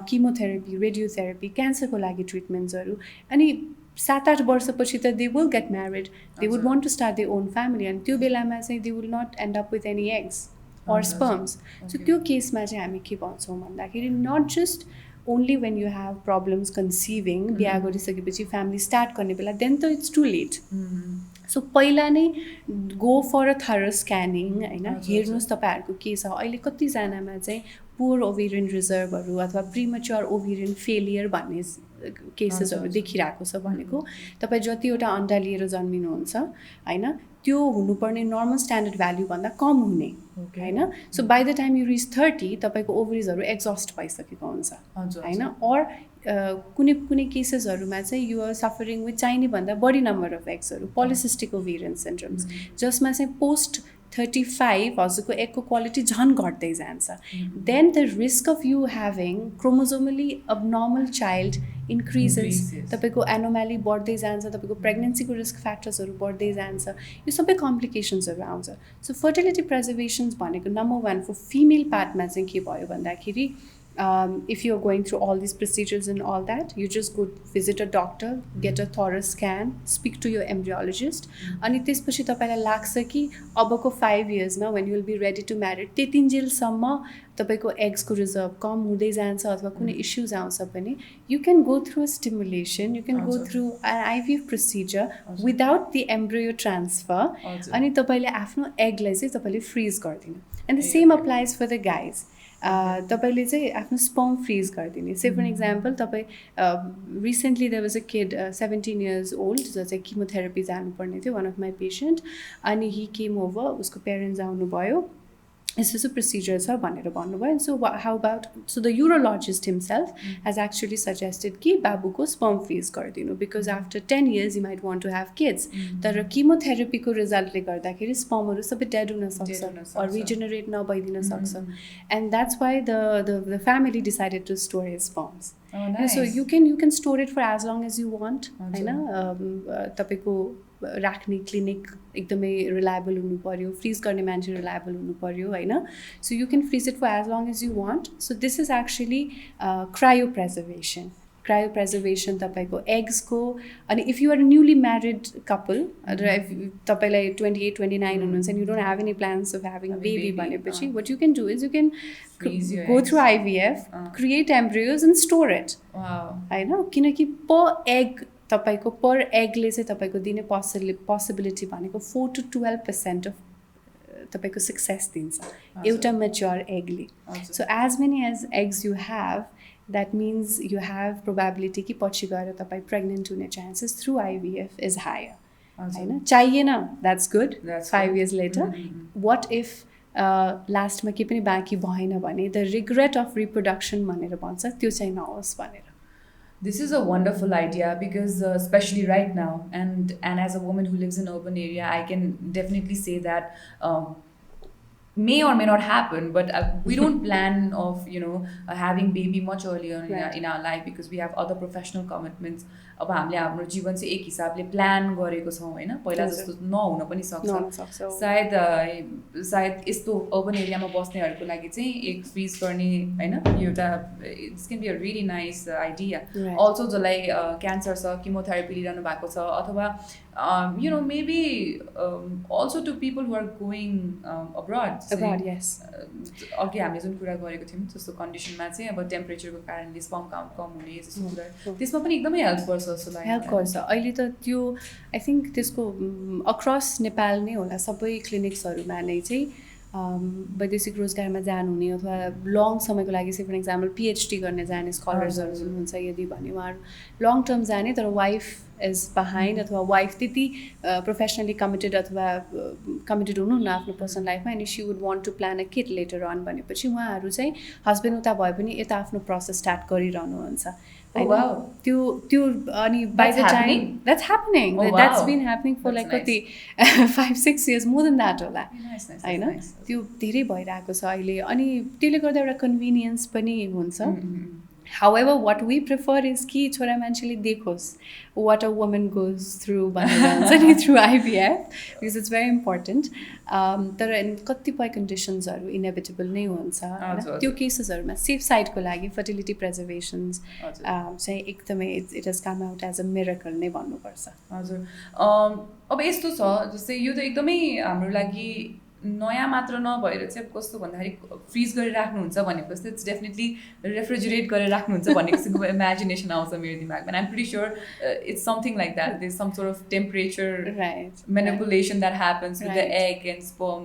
किमोथेरापी रेडियोथेरापी क्यान्सरको लागि ट्रिटमेन्ट्सहरू अनि 7-8 वर्षपछि त they will get married they would want to start they own family अनि त्यो बेलामा चाहिँ they will not end up with any eggs or sperms so त्यो केसमा चाहिँ हामी के भन्छौँ भन्दाखेरि not just only when you have problems conceiving बिहा गरिसकेपछि फ्यामिली स्टार्ट गर्ने बेला देन त इट्स टु लेट सो पहिला नै go for a thorough scanning होइन हेर्नुहोस् तपाईँहरूको के छ अहिले कतिजनामा चाहिँ पुवर ओभेरियन रिजर्भहरू अथवा प्रिमच्योर ओभेरियन फेलियर भन्ने केसेसहरू देखिरहेको छ भनेको तपाईँ जतिवटा अन्डा लिएर जन्मिनुहुन्छ होइन त्यो हुनुपर्ने नर्मल स्ट्यान्डर्ड भ्याल्युभन्दा कम हुने होइन so by the time you rich 30 तपाईँको ओभरिजहरू एक्जस्ट भइसकेको हुन्छ होइन अर कुनै कुनै केसेसहरूमा चाहिँ यु आर सफरिङ विथ चाहिने भन्दा बढी नम्बर अफ एग्सहरू पोलिसिस्टिक ओभेरियन सिन्ड्रोम्स जसमा चाहिँ पोस्ट 35 हजुरको एगको क्वालिटी झन् घट्दै जान्छ then the risk of you having chromosomally abnormal child increases तपाईँको एनोमेली बढ्दै जान्छ तपाईँको प्रेग्नेन्सीको रिस्क फ्याक्टर्सहरू बढ्दै जान्छ यो सबै कम्प्लिकेसन्सहरू आउँछ सो फर्टिलिटी प्रिजर्भेसन्स भनेको नम्बर 1 फर फिमेल पार्टमा चाहिँ के भयो भन्दाखेरि if you're going through all these procedures and all that, you just go visit a doctor, get a thorough scan, speak to your embryologist. अनि त्यसपछि तपाईँलाई लाग्छ कि अबको 5 yearsमा when you will be ready to marry त्यतिन्जेलसम्म तपाईँको एग्सको रिजर्भ कम हुँदै जान्छ अथवा कुनै इस्युज आउँछ भने you can go through a stimulation, you can go through an IVF procedure without the embryo transfer. अनि तपाईँले आफ्नो एगलाई चाहिँ तपाईँले फ्रिज गरिदिनु and the same applies for the guys. तपाईँले चाहिँ आफ्नो स्पर्म फ्रिज गरिदिने से फर इक्जाम्पल तपाईँ recently there was a kid 17 years old जो चाहिँ किमोथेरापी जानुपर्ने थियो वान अफ माई पेसेन्ट अनि हि केम ओभर उसको पेरेन्ट्स आउनुभयो यस्तो यस्तो प्रोसिजर छ भनेर भन्नुभयो so how about so the urologist himself has actually suggested कि बाबुको स्पर्म फ्रिज गरिदिनु because after 10 years you might want to have kids तर किमोथेरापीको रिजल्टले गर्दाखेरि स्पर्महरू सबै डेड हुन सक्छ अर रिजेनरेट नभइदिन सक्छ and that's why the family decided to store his sperms so you can store it for as long as you want होइन तपाईँको राख्ने क्लिनिक एकदमै रिलायबल हुनु पऱ्यो फ्रिज गर्ने मान्छे रिलायबल हुनु पऱ्यो होइन so you can freeze it for as long as you want so this is actually cryopreservation तपाईँको एग्सको अनि if you are newly married couple र तपाईँलाई 28-29 हुनुहुन्छ and you don't have any plans of having baby भनेपछि what you can do is you can go through IVF create embryos and store it होइन किनकि पर एग तपाईँको पर एगले चाहिँ तपाईँको दिने पोसिबिलिटी भनेको 4 to 12% अफ तपाईँको सक्सेस दिन्छ एउटा मेच्योर एगले so as many as eggs you have that means you have probability कि पछि गएर तपाईँ प्रेग्नेन्ट हुने chances through IVF is higher होइन चाहिएन that's good 5 years later what if लास्टमा केही पनि बाँकी भएन भने द रिग्रेट अफ रिप्रोडक्सन भनेर भन्छ त्यो चाहिँ नहोस् भनेर This is a wonderful idea because especially right now and as a woman who lives in urban area, I can definitely say that may or may not happen, but we don't plan of having baby much earlier in our life because we have other professional commitments. अब हामीले हाम्रो जीवन चाहिँ एक हिसाबले प्लान गरेको छौँ होइन, पहिला जस्तो नहुन पनि सक्छ। सायद यस्तो अर्बन एरियामा बस्नेहरूको लागि चाहिँ एक फ्रिज गर्ने होइन, यो एउटा it's can be a really nice idea. Also जसलाई क्यान्सर छ, किमोथेरापी लिइरहनु भएको छ, अथवा maybe also to people who are going abroad, yes. अघि हामीले जुन कुरा गरेको थियौँ जस्तो कन्डिसनमा चाहिँ अब टेम्परेचरको कारणले स्पर्म काउन्ट कम हुने जस्तो कुरा, त्यसमा पनि एकदमै हेल्प गर्छ जस्तो लाग्यो। हेल्प गर्छ। अहिले त त्यो आई थिङ्क त्यसको अक्रस नेपाल नै होला, सबै क्लिनिक्सहरूमा नै चाहिँ वैदेशिक रोजगारमा जानुहुने अथवा लङ समयको लागि चाहिँ फर इक्जाम्पल पिएचडी गर्ने जाने स्कलर्सहरू हुनुहुन्छ यदि भने उहाँहरू लङ टर्म जाने, तर वाइफ इज बिहाइन्ड अथवा वाइफ त्यति प्रोफेसनली कमिटेड अथवा कमिटेड हुनुहुन्न आफ्नो पर्सनल लाइफमा, अनि she would want to plan a kid later on भनेपछि उहाँहरू चाहिँ हस्बेन्ड उता भए पनि यता आफ्नो प्रोसेस स्टार्ट गरिरहनुहुन्छ। त्यो अनि by the time that's happening, that's been happening for like कति 5-6 years मोर देन द्याट होला होइन। त्यो धेरै भइरहेको छ अहिले, अनि त्यसले गर्दा एउटा कन्भिनियन्स पनि हुन्छ। However, what we prefer is कि छोरा मान्छेले देखोस् what a woman goes through through IVF, because it's very important. तर कतिपय कन्डिसन्सहरू इनेभिटेबल नै हुन्छ त्यो केसेसहरूमा सेफ साइडको लागि फर्टिलिटी प्रिजर्भेसन्स चाहिँ एकदमै it has come out as a miracle नै भन्नुपर्छ। हजुर, अब यस्तो छ जस्तै यो त एकदमै हाम्रो लागि नयाँ मात्र नभएर चाहिँ कस्तो भन्दाखेरि फ्रिज गरेर राख्नुहुन्छ भनेपछि इट्स डेफिनेटली रेफ्रिजरेट गरेर राख्नुहुन्छ भन्ने किसिमको इमेजिनेसन आउँछ मेरो दिमागमा। I'm pretty sure it's something like that, there is some sort of temperature manipulation that happens with the egg and sperm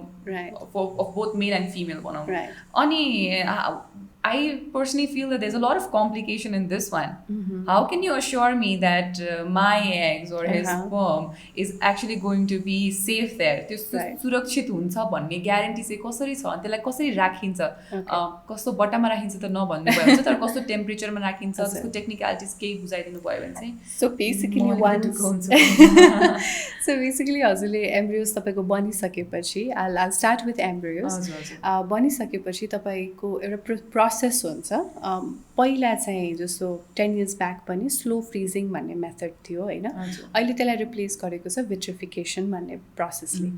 of both male and female भनौँ। अनि I personally feel that there's a lot of complication in this one. How can you assure me that my eggs or his sperm is actually going to be safe there? त्यो सुरक्षित हुन्छ भन्ने ग्यारेन्टी चाहिँ कसरी छ, अनि त्यसलाई कसरी राखिन्छ, कस्तो बट्टामा राखिन्छ त नभन्नु भयो भने, तर कस्तो टेम्परेचरमा राखिन्छ त्यसको टेक्निकलिटिज केही बुझाइदिनु भयो भने चाहिँ। सो बेसिकली हजुरले एम्ब्रियोज तपाईँको बनिसकेपछि I'll start with embryos. बनिसकेपछि तपाईँको एउटा प्रोसेस हुन्छ। पहिला चाहिँ जस्तो 10 years ब्याक पनि स्लो फ्रिजिङ भन्ने मेथड थियो होइन, अहिले त्यसलाई रिप्लेस गरेको छ विट्रिफिकेसन भन्ने प्रोसेसले।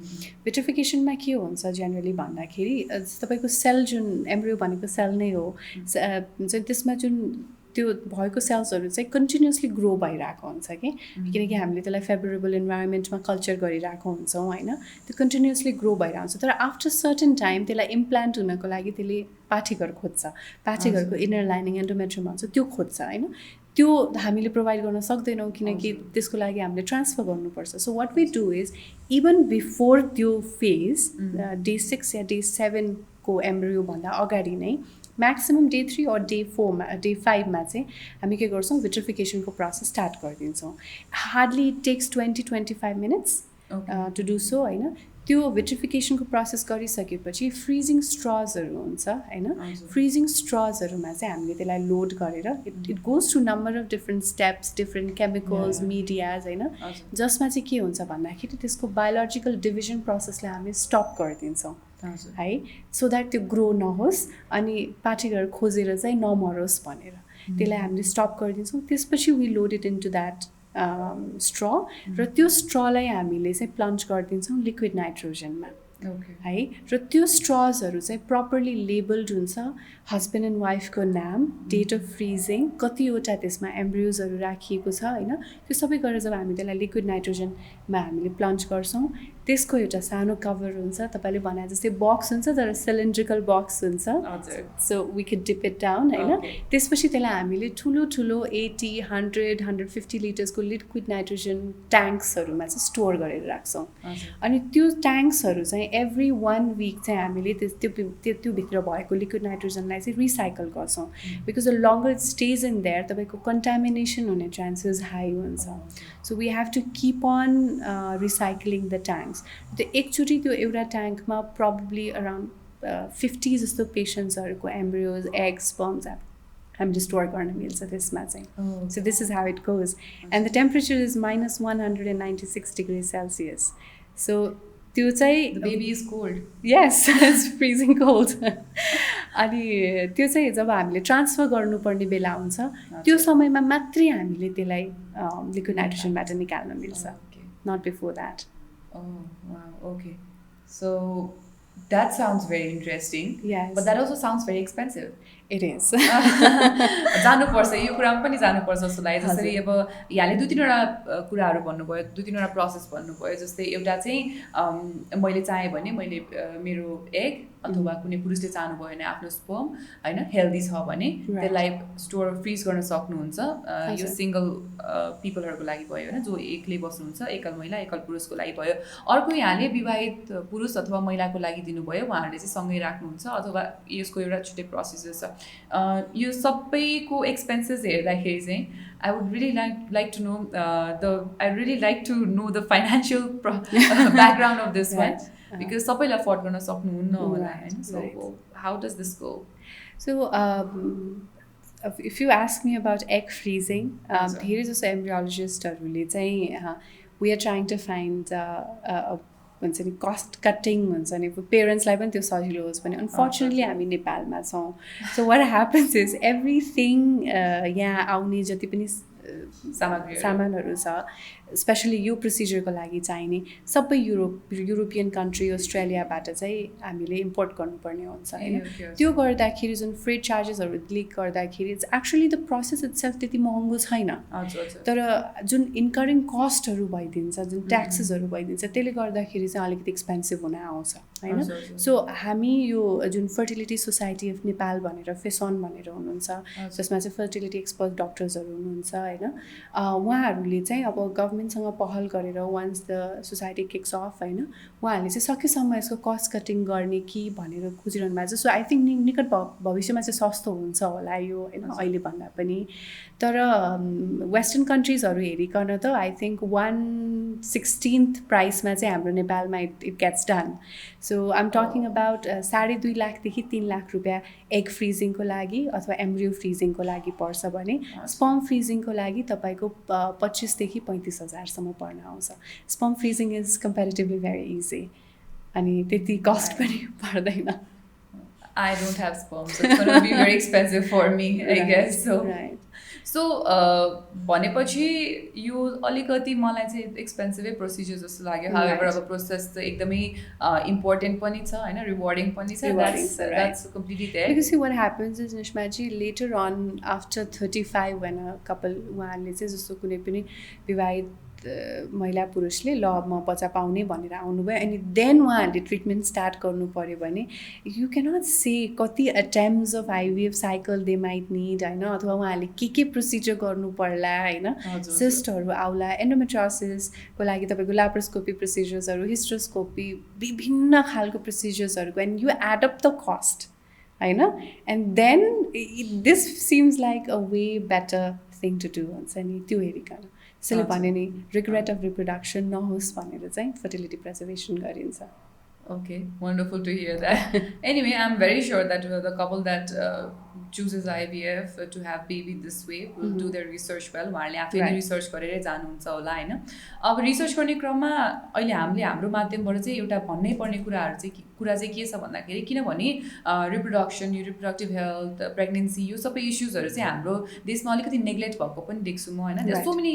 विट्रिफिकेसनमा के हुन्छ जेनरली भन्दाखेरि तपाईँको सेल जुन एम्ब्रियो भनेको सेल नै हो, त्यसमा जुन त्यो भएको सेल्सहरू चाहिँ कन्टिन्युसली ग्रो भइरहेको हुन्छ कि, किनकि हामीले त्यसलाई फेभरेबल इन्भाइरोमेन्टमा कल्चर गरिरहेको हुन्छौँ होइन, त्यो कन्टिन्युसली ग्रो भइरहेको हुन्छ। तर आफ्टर सर्टेन टाइम त्यसलाई इम्प्लान्ट हुनको लागि त्यसले पाठीघर खोज्छ, पाठीघरको इनर लाइनिङ एन्डोमेट्रियम भन्छ त्यो खोज्छ होइन, त्यो हामीले प्रोभाइड गर्न सक्दैनौँ किनकि त्यसको लागि हामीले ट्रान्सफर गर्नुपर्छ। So what we do is even before त्यो फेज डे 6 या डे 7 को एम्ब्रियोभन्दा अगाडि नै म्याक्सिमम् डे 3 or डे 4 मा डे 5 मा चाहिँ हामी के गर्छौँ विट्रिफिकेसनको प्रोसेस स्टार्ट गरिदिन्छौँ। Hardly it takes 20-25 minutes to do so होइन। त्यो विट्रिफिकेसनको प्रोसेस गरिसकेपछि फ्रिजिङ स्ट्रजहरू हुन्छ होइन, फ्रिजिङ स्ट्रजहरूमा चाहिँ हामीले त्यसलाई लोड गरेर it goes to number of different steps, different chemicals, medias होइन, जसमा चाहिँ के हुन्छ भन्दाखेरि त्यसको बायोलोजिकल डिभिजन प्रोसेसलाई हामी स्टप गरिदिन्छौँ है, सो द्याट त्यो ग्रो नहोस् अनि पाठीघर खोजेर चाहिँ नमरोस् भनेर त्यसलाई हामीले स्टप गरिदिन्छौँ। त्यसपछि we load it into that straw, र त्यो स्ट्रलाई हामीले चाहिँ प्लन्च गरिदिन्छौँ लिक्विड नाइट्रोजनमा है, र त्यो स्ट्रजहरू चाहिँ प्रपरली लेबल्ड हुन्छ, हस्बेन्ड एन्ड वाइफको नाम, डेट अफ फ्रिजिङ, कतिवटा त्यसमा एम्ब्रियोजहरू राखिएको छ होइन, त्यो सबै गरेर जब हामी त्यसलाई लिक्विड नाइट्रोजनमा हामीले प्लन्च गर्छौँ त्यसको एउटा सानो कभर हुन्छ, तपाईँले भने जस्तै बक्स हुन्छ तर सिलिन्ड्रिकल बक्स हुन्छ, so we can dip it down होइन। त्यसपछि त्यसलाई हामीले ठुलो ठुलो 80, 100, 150 लिटर्सको लिक्विड नाइट्रोजन ट्याङ्क्सहरूमा चाहिँ स्टोर गरेर राख्छौँ। अनि त्यो ट्याङ्क्सहरू चाहिँ एभ्री 1 week चाहिँ हामीले त्योभित्र भएको लिक्विड नाइट्रोजनलाई चाहिँ रिसाइकल गर्छौँ, because the longer it stays in there तपाईँको कन्टामिनेसन हुने चान्सेस हाई हुन्छ। So we have to keep on recycling the tanks. त्यो एकचोटि त्यो एउटा ट्याङ्कमा प्रब्ली अराउन्ड 50 जस्तो पेसेन्ट्सहरूको एम्ब्रियोज, एग्स, स्पर्म्स हामीले स्टोर गर्न मिल्छ त्यसमा चाहिँ। So this is how it goes and the temperature is -196 degrees Celsius. So त्यो चाहिँ The baby is cold. Yes, it's freezing cold. अनि त्यो चाहिँ जब हामीले ट्रान्सफर गर्नुपर्ने बेला हुन्छ त्यो समयमा मात्रै हामीले त्यसलाई लिक्विड नाइट्रोजनबाट निकाल्न मिल्छ, not before that. Oh, wow. Okay. So that sounds very interesting. Yes. But that also sounds very expensive. It is. जानुपर्छ यो कुरामा पनि जानुपर्छ जस्तो लाग्यो. जसरी अब यहाँले दुई तिनवटा कुराहरू भन्नुभयो, दुई तिनवटा प्रोसेस भन्नुभयो. जस्तै एउटा चाहिँ मैले चाहेँ भने मैले मेरो एग अथवा कुनै पुरुषले चाहनुभयो भने आफ्नो स्पर्म हैन हेल्दी छ भने त्यसलाई स्टोर फ्रिज गर्न सक्नुहुन्छ. यो सिंगल पिपलहरुको लागि भयो हैन जो एकले बस्नुहुन्छ, एकल महिला एकल पुरुषको लागि भयो. अर्को यहाँले विवाहित पुरुष अथवा महिलाको लागि दिनुभयो, उहाँहरूले चाहिँ सँगै राख्नुहुन्छ अथवा यसको एउटा छुट्टै प्रोसेस छ. यो सबैको एक्सपेन्सेस हेर्दाखेरि चाहिँ I would really like to know the financial background of this one, because सबैले अफोर्ड गर्न सक्नुहुन्न होला हैन. So how does this go? So if you ask me about egg freezing, here is also embryologistहरूले चाहिँ we are trying to find भन्छ नि कस्ट कटिङ हुन्छ नि पेरेन्ट्सलाई पनि त्यो सजिलो होस् भने. अनफर्चुनेटली हामी नेपालमा छौँ. So what happens is everything यहाँ आउने जति पनि सामानहरू छ स्पेसली यो प्रोसिजरको लागि चाहिने सबै युरोपियन कन्ट्री अस्ट्रेलियाबाट चाहिँ हामीले इम्पोर्ट गर्नुपर्ने हुन्छ होइन. त्यो गर्दाखेरि जुन फ्रेट चार्जेसहरू लिक गर्दाखेरि it's actually the process itself त्यति महँगो छैन, तर जुन इन्करिङ कस्टहरू भइदिन्छ, जुन ट्याक्सेसहरू भइदिन्छ त्यसले गर्दाखेरि चाहिँ अलिकति एक्सपेन्सिभ हुन आउँछ होइन. सो हामी यो जुन फर्टिलिटी सोसाइटी अफ नेपाल भनेर फेसन भनेर हुनुहुन्छ, जसमा चाहिँ फर्टिलिटी एक्सपर्ट डक्टर्सहरू हुनुहुन्छ होइन, उहाँहरूले चाहिँ अब गभर्मेन्टसँग पहल गरेर once the society kicks off होइन, उहाँहरूले चाहिँ सकेसम्म यसको कस्ट कटिङ गर्ने कि भनेर खोजिरहनु भएको छ. सो आई थिङ्क निकट भविष्यमा चाहिँ सस्तो हुन्छ होला यो होइन अहिले भन्दा पनि. तर वेस्टर्न कन्ट्रिजहरू हेरिकन त आई थिङ्क 1/16 प्राइसमा चाहिँ हाम्रो नेपालमा it gets done. So I am talking about 2.5 लाखदेखि 3 लाख रुपियाँ एग फ्रिजिङको लागि अथवा एम्ब्रियो फ्रिजिङको लागि पर्छ भने स्पर्म फ्रिजिङको लागि तपाईँको 25,000 देखि 35,000सम्म पर्न आउँछ. Sperm freezing is comparatively very easy अनि त्यति कस्ट पनि पर्दैन. I don't have sperm, so it's going to be very expensive for me, I guess. So, so भनेपछि यो अलिकति मलाई चाहिँ एक्सपेन्सिभै प्रोसिजर जस्तो लाग्यो. हाउएभर अब प्रोसेस चाहिँ एकदमै इम्पोर्टेन्ट पनि छ होइन, रिवार्डिङ पनि छ. That's completely there. Because see what happens is Nishma ji, later on after 35 when a couple उहाँहरूले चाहिँ जस्तो कुनै पनि विवाहित महिला पुरुषले ल म बच्चा पाउने भनेर आउनुभयो अनि देन उहाँहरूले ट्रिटमेन्ट स्टार्ट गर्नु पऱ्यो भने यु क्यानट से कति attempts of IVF cycle they might need होइन, अथवा उहाँहरूले के प्रोसिजर गर्नु पर्ला होइन, सिस्टहरू आउला, एन्डोमेट्रियोसिसको लागि तपाईँको ल्याप्रोस्कोपी प्रोसिजर्सहरू, हिस्ट्रोस्कोपी, विभिन्न खालको प्रोसिजर्सहरूको and you add up the cost होइन. And then this seems like a way better thing to do हुन्छ नि. त्यो हेरिकन त्यसैले भने नि रिग्रेट अफ रिप्रोडक्सन नहोस् भनेर चाहिँ फर्टिलिटी प्रिजर्भेसन गरिन्छ. Okay, wonderful to hear that. Anyway, I'm very sure that the couple that chooses IVF to have baby this way will do their research well. उहाँहरूले आफै नै रिसर्च गरेरै जानुहुन्छ होला होइन. अब रिसर्च गर्ने क्रममा अहिले हामीले हाम्रो माध्यमबाट चाहिँ एउटा भन्नै पर्ने कुरा चाहिँ के छ भन्दाखेरि किनभने रिप्रोडक्सन, यो रिप्रोडक्टिभ हेल्थ, प्रेग्नेन्सी यो सबै इस्युजहरू चाहिँ हाम्रो देशमा अलिकति नेग्लेक्ट भएको पनि देख्छु म होइन. There so many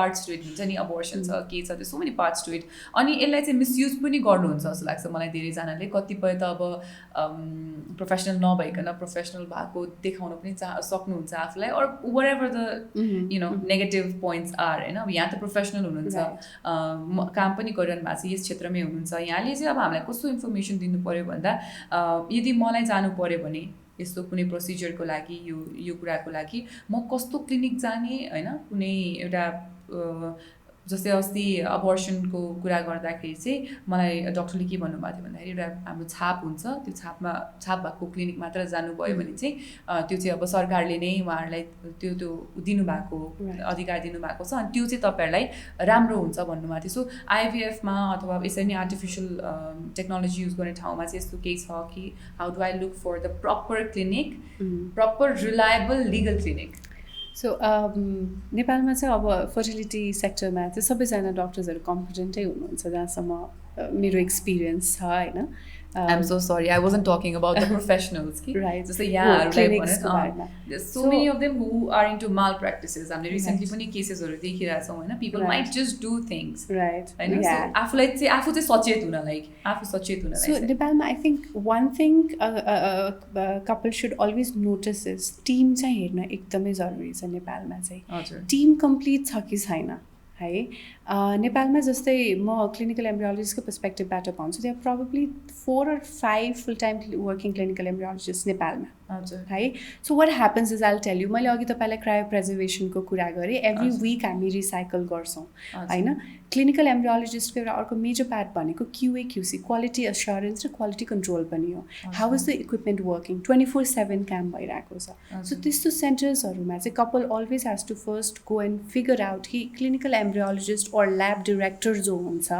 parts to it हुन्छ नि, अबोर्सन छ के छ, त्यो so many parts to it. अनि यसलाई चाहिँ मिसयुज पनि गर्नुहुन्छ जस्तो लाग्छ मलाई धेरैजनाले. कतिपय त अब प्रोफेसनल नभइकन प्रोफेसनल भएको देखाउन पनि सक्नुहुन्छ आफूलाई, or whatever the you know negative points are होइन. अब यहाँ त प्रोफेसनल हुनुहुन्छ, काम पनि गरिरहनु भएको छ, यस क्षेत्रमै हुनुहुन्छ. यहाँले चाहिँ अब हामीलाई कस्तो इन्फर्मेसन दिनु पऱ्यो भन्दा यदि मलाई जानु पऱ्यो भने यस्तो कुनै प्रोसिजरको लागि यो कुराको लागि म कस्तो क्लिनिक जाने होइन, कुनै एउटा जस्तै अस्ति अबर्सनको कुरा गर्दाखेरि चाहिँ मलाई डक्टरले के भन्नुभएको थियो भन्दाखेरि एउटा हाम्रो छाप हुन्छ, त्यो छाप भएको क्लिनिक मात्र जानुभयो भने चाहिँ त्यो चाहिँ अब सरकारले नै उहाँहरूलाई त्यो दिनुभएको अधिकार दिनुभएको छ अनि त्यो चाहिँ तपाईँहरूलाई राम्रो हुन्छ भन्नुभएको थियो. सो आइभिएफमा अथवा यसरी नै आर्टिफिसियल टेक्नोलोजी युज गर्ने ठाउँमा चाहिँ यस्तो केही छ कि how do I look for the proper clinic, proper reliable legal clinic? So नेपालमा चाहिँ अब फर्टिलिटी सेक्टरमा चाहिँ सबैजना डक्टर्सहरू कम्पिटेन्टै हुनुहुन्छ जहाँसम्म मेरो एक्सपिरियन्स छ होइन. I'm so sorry. I wasn't talking about the professionals. Right. Just yeah, clinics ko barema. There's so many of them who are into malpractices. I mean, recently पनि cases देखिरहेको छौँ होइन. People might just do things. Right. होइन. So आफूलाई चाहिँ आफू चाहिँ सचेत हुन आफू सचेत हुन. So Nepalमा I think one thing a couple should always notice is team चाहिँ हेर्न एकदमै जरुरी छ नेपालमा चाहिँ. हजुर. Team complete छ कि छैन है. नेपालमा जस्तै म क्लिनिकल एम्ब्रियोलोजिस्टको पर्सपेक्टिभबाट भन्छु, there are probably 4 or 5 full time working clinical embryologist नेपालमा है. So what happens is I'll tell you, मैले अघि तपाईँलाई क्रायो प्रिजर्भेसनको कुरा गरेँ, एभ्री विक हामी रिसाइकल गर्छौँ होइन. क्लिनिकल एम्ब्रियोलोजिस्टको एउटा अर्को मेजर पार्ट भनेको QA/QC, क्वालिटी एस्योरेन्स र क्वालिटी कन्ट्रोल पनि हो. How is the equipment working, 24/7 काम भइरहेको छ. सो त्यस्तो सेन्टर्सहरूमा चाहिँ couple always has to first go and figure out कि clinical embryologist or lab director जो हुन्छ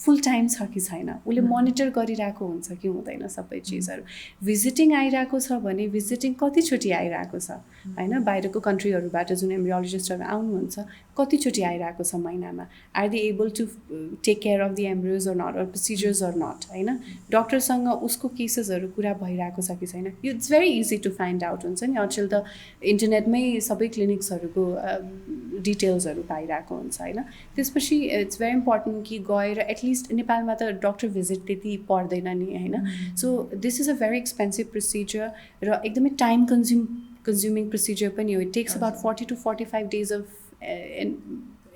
फुल टाइम छ कि छैन, उसले मोनिटर गरिरहेको हुन्छ कि हुँदैन सबै चिजहरू. भिजिटिङ आइरहेको छ भने भिजिटिङ कतिचोटि आइरहेको छ होइन, बाहिरको कन्ट्रीहरूबाट जुन एम्ब्रियोलोजिस्टहरू आउनुहुन्छ कतिचोटि आइरहेको छ महिनामा, are they able to take care of the embryos or not, or procedures or not होइन. डक्टरसँग उसको केसेसहरू कुरा भइरहेको छ कि छैन, it's very easy to find out हुन्छ नि. अचेल त इन्टरनेटमै सबै क्लिनिक्सहरूको डिटेल्सहरू पाइरहेको हुन्छ होइन. त्यसपछि इट्स भेरी इम्पोर्टेन्ट कि गएर एटलिस्ट नेपालमा त डक्टर भिजिट त्यति पर्दैन नि होइन. So this is a very expensive procedure र एकदमै टाइम कन्ज्युमिङ प्रोसिजर पनि हो. It takes about 40 to 45 days of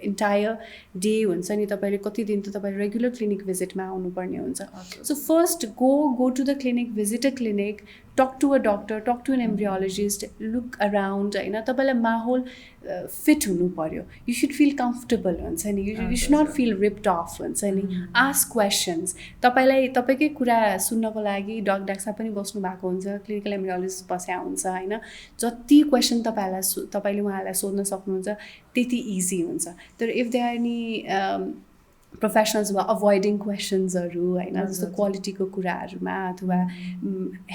entire day हुन्छ नि. तपाईँले कति दिन त तपाईँले रेगुलर क्लिनिक भिजिटमा आउनुपर्ने हुन्छ. So first go to the clinic, visit a clinic, talk to a doctor, talk to an embryologist, look around होइन. तपाईँलाई माहौल फिट हुनु पऱ्यो. यु सुड फिल कम्फर्टेबल हुन्छ नि. You should not feel ripped off हुन्छ नि. Ask questions. तपाईँलाई तपाईँकै कुरा सुन्नको लागि डाक्टर पनि बस्नु भएको हुन्छ, क्लिनिकल एम्ब्रियोलोजिस्ट बस्या हुन्छ होइन. जति क्वेसन तपाईँले उहाँलाई सोध्न सक्नुहुन्छ त्यति इजी हुन्छ. तर if they are any professionals वा अभोइडिङ क्वेसन्सहरू होइन, जस्तो क्वालिटीको कुराहरूमा अथवा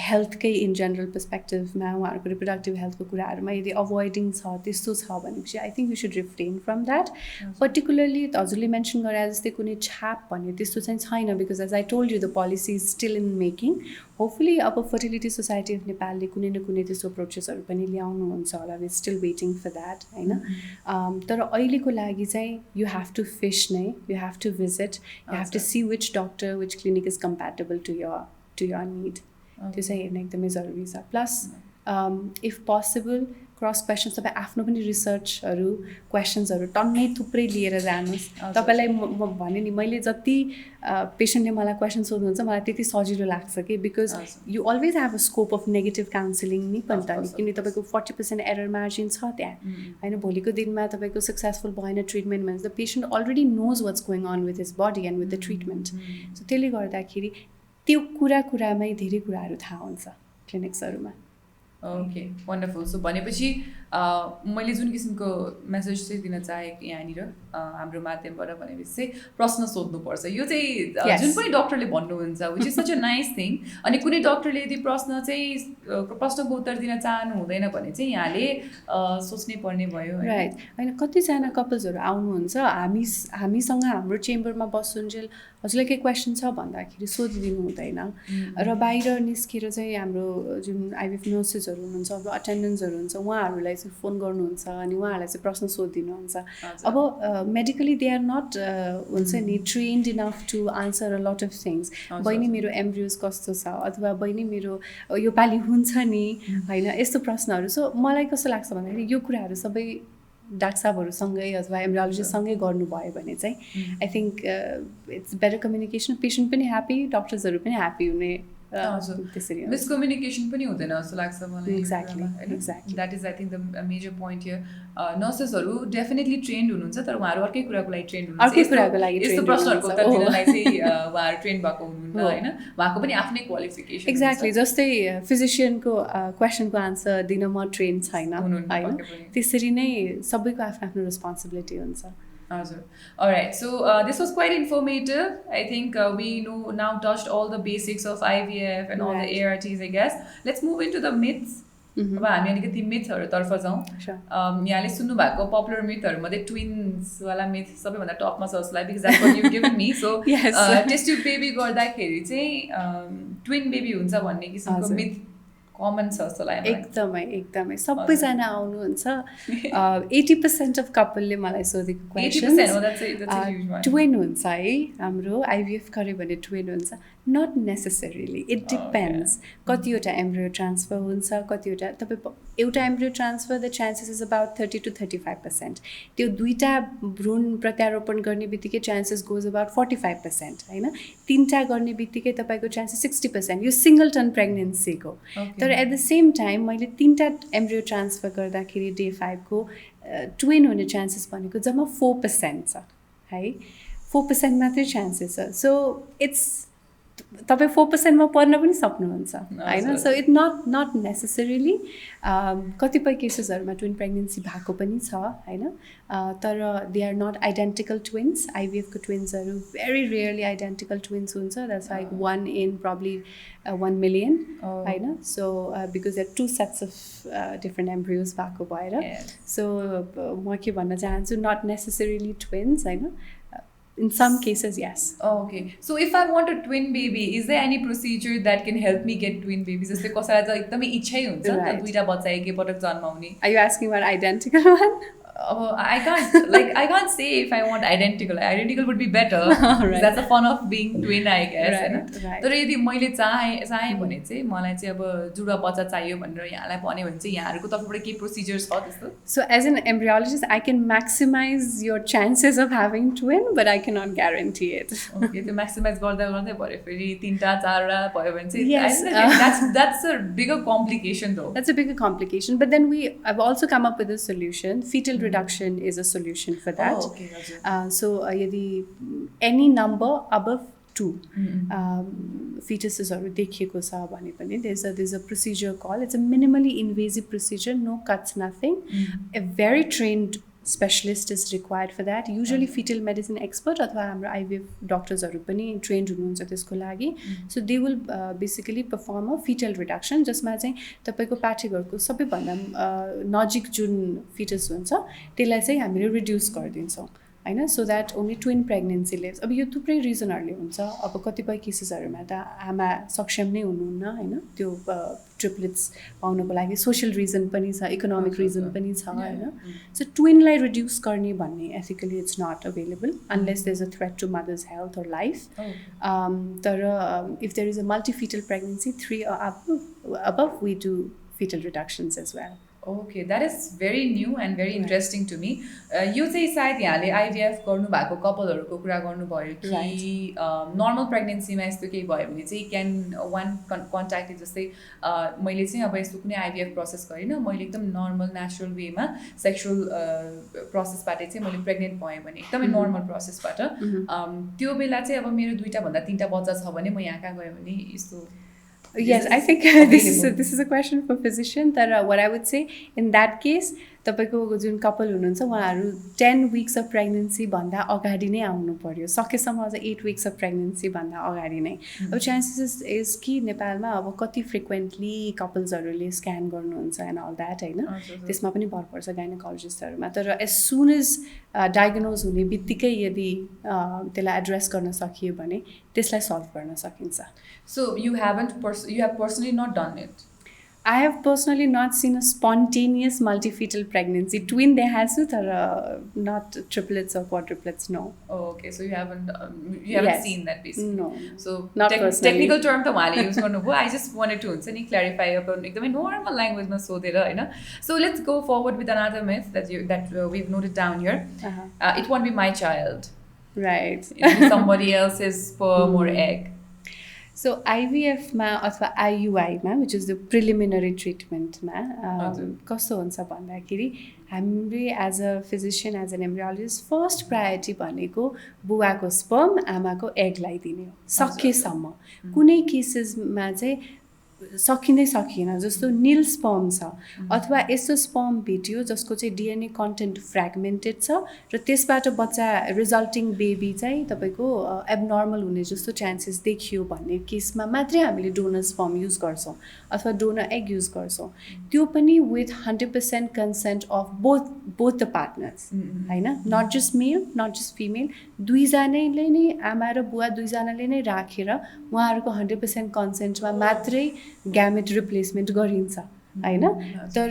हेल्थकै इन जेनरल पर्सपेक्टिभमा उहाँहरूको रिप्रोडक्टिभ हेल्थको कुराहरूमा यदि अभोइडिङ छ त्यस्तो छ भनेपछि I think you should refrain from that. Particularly हजुरले मेन्सन गरे जस्तै कुनै छाप भन्ने त्यस्तो चाहिँ छैन, because as I told you the policy is still in making. Hopefully अब फर्टिलिटी सोसाइटी अफ नेपालले कुनै न कुनै त्यस्तो अप्रोचेसहरू पनि ल्याउनुहुन्छ होला. We still waiting for that होइन. तर अहिलेको लागि चाहिँ यु हेभ टु फिस नै, you have to visit, you have to see which doctor, which clinic is compatible to your need. त्यो चाहिँ हेर्न एकदमै जरुरी छ. Plus if possible cross questions तपाईँ आफ्नो पनि रिसर्चहरू क्वेसन्सहरू टन्नै थुप्रै लिएर जानुहोस्. तपाईँलाई म भने नि, मैले जति पेसेन्टले मलाई क्वेसन सोध्नुहुन्छ मलाई त्यति सजिलो लाग्छ कि, because you always have a scope of negative counselling नि पनि त नि, किनकि तपाईँको 40% एरर मार्जिन छ त्यहाँ होइन. भोलिको दिनमा तपाईँको सक्सेसफुल भएन ट्रिटमेन्ट भने the patient already knows what's going on with his body and with the treatment. So त्यसले गर्दाखेरि त्यो कुरामै धेरै कुराहरू थाहा हुन्छ क्लिनिक्सहरूमा. Okay, wonderful. सो भनेपछि मैले जुन किसिमको मेसेज चाहिँ दिन चाहेँ यहाँनिर हाम्रो माध्यमबाट भनेपछि चाहिँ प्रश्न सोध्नुपर्छ. यो चाहिँ जुन पनि डक्टरले भन्नुहुन्छ which is such a nice thing. अनि कुनै डक्टरले यदि प्रश्नको उत्तर दिन चाहनु हुँदैन भने चाहिँ यहाँले सोच्नै पर्ने भयो. राइट होइन. कतिजना कपल्सहरू आउनुहुन्छ हामीसँग हाम्रो चेम्बरमा बस्छुन्जेल हजुरलाई केही क्वेसन छ भन्दाखेरि सोधिदिनु हुँदैन. र बाहिर निस्केर चाहिँ हाम्रो जुन आइभिएफ नर्सेसहरू हुनुहुन्छ, अब अटेन्डेन्ट्सहरू हुन्छ, उहाँहरूलाई चाहिँ फोन गर्नुहुन्छ अनि उहाँहरूलाई चाहिँ प्रश्न सोधिदिनुहुन्छ. अब मेडिकली दे आर नट हुन्छ नि trained enough to answer a lot of things. बहिनी मेरो एम्ब्रियोज कस्तो छ, अथवा बहिनी मेरो यो पालि हुन्छ नि होइन, यस्तो प्रश्नहरू. सो मलाई कस्तो लाग्छ भन्दाखेरि यो कुराहरू सबै डाक्टर साहबहरूसँगै अथवा एम्ब्रियोलोजिस्टसँगै गर्नुभयो भने चाहिँ I think it's better communication. Patient पनि ह्याप्पी, डक्टर्सहरू पनि ह्याप्पी हुने. त्यसरी मिसकम्युनिकेसन पनि हुँदैन जस्तो लाग्छ मलाई. Exactly. That is I think the major point here. नर्सेसहरू डेफिनेटली ट्रेन्ड हुनुहुन्छ, तर उहाँहरू अर्कै कुराको लागि ट्रेन्ड हुनुहुन्छ. अर्कै कुराको लागि यस्तो प्रश्नहरूको उत्तर दिनलाई चाहिँ उहाँहरू ट्रेन्ड भएको हुनुहुन्न होइन. उहाँको पनि आफ्नै क्वालिफिकेसन. एक्ज्याक्टली. जस्तै फिजिसियनको क्वेसनको आन्सर दिन म ट्रेन्ड छैन होइन. त्यसरी नै सबैको आफ्नो आफ्नो रेस्पोन्सिबिलिटी हुन्छ. Alright, so this was quite informative. I think we now touched all the basics of IVF and all the ARTs, I guess. Let's move into the myths. अब हामी अलिकति मिथहरूतर्फ जाउँ यहाँले सुन्नु भएको पपुलर मिथहरूमध्ये ट्विन्सवाला मिथ सबैभन्दा टपमा छ जस्तो लाग्यो because that's what you given me so test tube baby गर्दाखेरि चाहिँ ट्विन बेबी हुन्छ भन्ने किसिमको मिथ कमन छ जस्तो लाग्यो एकदमै सबैजना आउनुहुन्छ 80% अफ कपलले मलाई सोधेको क्वेसन ट्विन हुन्छ है हाम्रो आइभीएफ गऱ्यो भने ट्विन हुन्छ नट नेसेसरीली इट डिपेन्ड्स कतिवटा एम्ब्रियो ट्रान्सफर हुन्छ कतिवटा तपाईँ एउटा embryo transfer the chances is about 30 to 35%. त्यो दुईवटा भ्रूण प्रत्यारोपण गर्ने बित्तिकै चान्सेस गोज अबाउट 45%, होइन? तिनवटा गर्ने बित्तिकै तपाईँको चान्सेस 60%. यो सिङ्गल टन प्रेग्नेन्सीको. तर एट द सेम टाइम मैले तिनवटा एम्ब्रियो ट्रान्सफर गर्दाखेरि डे 5 को ट्विन हुने चान्सेस भनेको जम्मा 4% छ है. 4% मात्रै चान्सेस छ. सो इट्स तपाईँ 4% मा पर्न पनि सक्नुहुन्छ होइन. सो इट नट नेसेसरीली कतिपय केसेसहरूमा ट्विन प्रेग्नेन्सी भएको पनि छ होइन. तर they are not identical twins. आइभीएफको ट्विन्सहरू भेरी रेयरली आइडेन्टिकल ट्विन्स हुन्छ. That's like 1 in probably 1 million होइन. So because there 2 sets of different embryos भएको भएर. सो म के भन्न चाहन्छु नट नेसेसरीली ट्विन्स होइन. In some cases, yes. Okay. So if I want a twin baby, is there any procedure that can help me get twin babies? जस्तै कसैलाई त एकदमै इच्छै हुन्छ नि त दुईटा बच्चा एकैपटक जन्माउने. Are you asking about identical one? I can't say if I want identical. Identical would be better. Right. That's the fun of being twin, I guess. Right. तर यदि मैले चाहे भने चाहिँ मलाई चाहिँ अब जुडा बच्चा चाहियो भनेर यहाँलाई भन्यो भने चाहिँ यहाँहरूको तर्फबाट के प्रोसिजर छ त्यस्तो? So as an embryologist, I can maximize your chances of having twin, but I cannot guarantee it. Okay, त्यो maximize गर्दै भरे फेरि 3टा 4टा भयो भने चाहिँ yes, that's a bigger complication though. That's a bigger complication, but then I've also come up with a solution. Fetal reduction is a solution for that. Oh, okay, okay. So यदि any number above 2 fetuses देखिएको छ भने पनि there's a procedure called, it's a minimally invasive procedure, no cuts, nothing. A very trained specialist is required for that. Usually fetal medicine expert अथवा हाम्रो IVF डक्टर्सहरू पनि ट्रेन्ड हुनुहुन्छ त्यसको लागि. So they will basically perform a fetal reduction जसमा चाहिँ तपाईँको पाठेघरको सबैभन्दा नजिक जुन फिटस हुन्छ त्यसलाई चाहिँ हामीले रिड्युस गरिदिन्छौँ होइन. So that only twin pregnancy lives. अब यो थुप्रै रिजनहरूले हुन्छ. अब कतिपय केसेसहरूमा त आमा सक्षम नै हुनुहुन्न होइन त्यो ट्रिप्लेट्स पाउनको लागि. सोसियल रिजन पनि छ, इकोनोमिक रिजन पनि छ होइन. सो ट्विनलाई रिड्युस गर्ने भन्ने ethically it's not available unless there is a threat to mothers health or life. तर if there is a multifetal pregnancy 3 or above we do fetal reductions as well. Okay, that is very new and very interesting to me. यो चाहिँ सायद यहाँले आइभीएफ गर्नुभएको कपलहरूको कुरा गर्नुभयो कि नर्मल प्रेग्नेन्सीमा यस्तो केही भयो भने चाहिँ क्यान वान कन्ट्याक्ट जस्तै मैले चाहिँ अब यस्तो कुनै आइभीएफ प्रोसेस गरिनँ, मैले एकदम नर्मल नेचुरल वेमा सेक्सुअल प्रोसेसबाट चाहिँ मैले प्रेग्नेन्ट भएँ भने एकदमै नर्मल प्रोसेसबाट त्यो बेला चाहिँ अब मेरो 2टा भन्दा 3टा बच्चा छ भने म यहाँ कहाँ गएँ भने यस्तो. Yes, I think this is a question for physician. That what I would say in that case, तपाईँको जुन कपल हुनुहुन्छ उहाँहरू 10 weeks of pregnancy भन्दा अगाडि नै आउनु पर्यो. सकेसम्म अझ 8 weeks of pregnancy भन्दा अगाडि नै. अब चान्सेस इज कि नेपालमा अब कति फ्रिक्वेन्टली कपल्सहरूले स्क्यान गर्नुहुन्छ एन्ड अल द्याट होइन. त्यसमा पनि भर पर्छ गाइनोकोलोजिस्टहरूमा. तर एज सुन एज डायग्नोज हुने बित्तिकै यदि त्यसलाई एड्रेस गर्न सकियो भने त्यसलाई सल्भ गर्न सकिन्छ. So you have personally not done it? I have personally not seen a spontaneous multifetal pregnancy. Twin there has to, not triplets or quadruplets. No. Oh, okay. So you haven't yes. seen that basically. No. So not personally. Technical term to mali use garnu bhayo. I just wanted to clarify about ekdamai normal language ma sodera हैन. So let's go forward with another myth that we've noted down here. It won't be my child. Right. It will be somebody else's sperm or egg. So IVF मा अथवा IUI मा which is the preliminary treatment मा कस्तो हुन्छ भन्दाखेरि हामीले as a physician as an embryologist first priority भनेको बुवाको स्पर्म आमाको एगलाई दिने हो सकेसम्म. कुनै केसेसमा चाहिँ सकिँदै सकिएन जस्तो निल स्पर्म छ अथवा यस्तो स्पर्म भेट्यो जसको चाहिँ डिएनए कन्टेन्ट फ्रेगमेन्टेड छ र त्यसबाट बच्चा रिजल्टिङ बेबी चाहिँ तपाईँको एबनर्मल हुने जस्तो चान्सेस देखियो भन्ने केसमा मात्रै हामीले डोनर स्पर्म युज गर्छौँ अथवा डोनर एग युज गर्छौँ त्यो पनि with 100% consent of both the partners होइन not just male not just female दुईजनाले नै आमा र बुवा दुईजनाले नै राखेर उहाँहरूको 100% कन्सेन्टमा मात्रै ग्यामेट रिप्लेसमेन्ट गरिन्छ होइन तर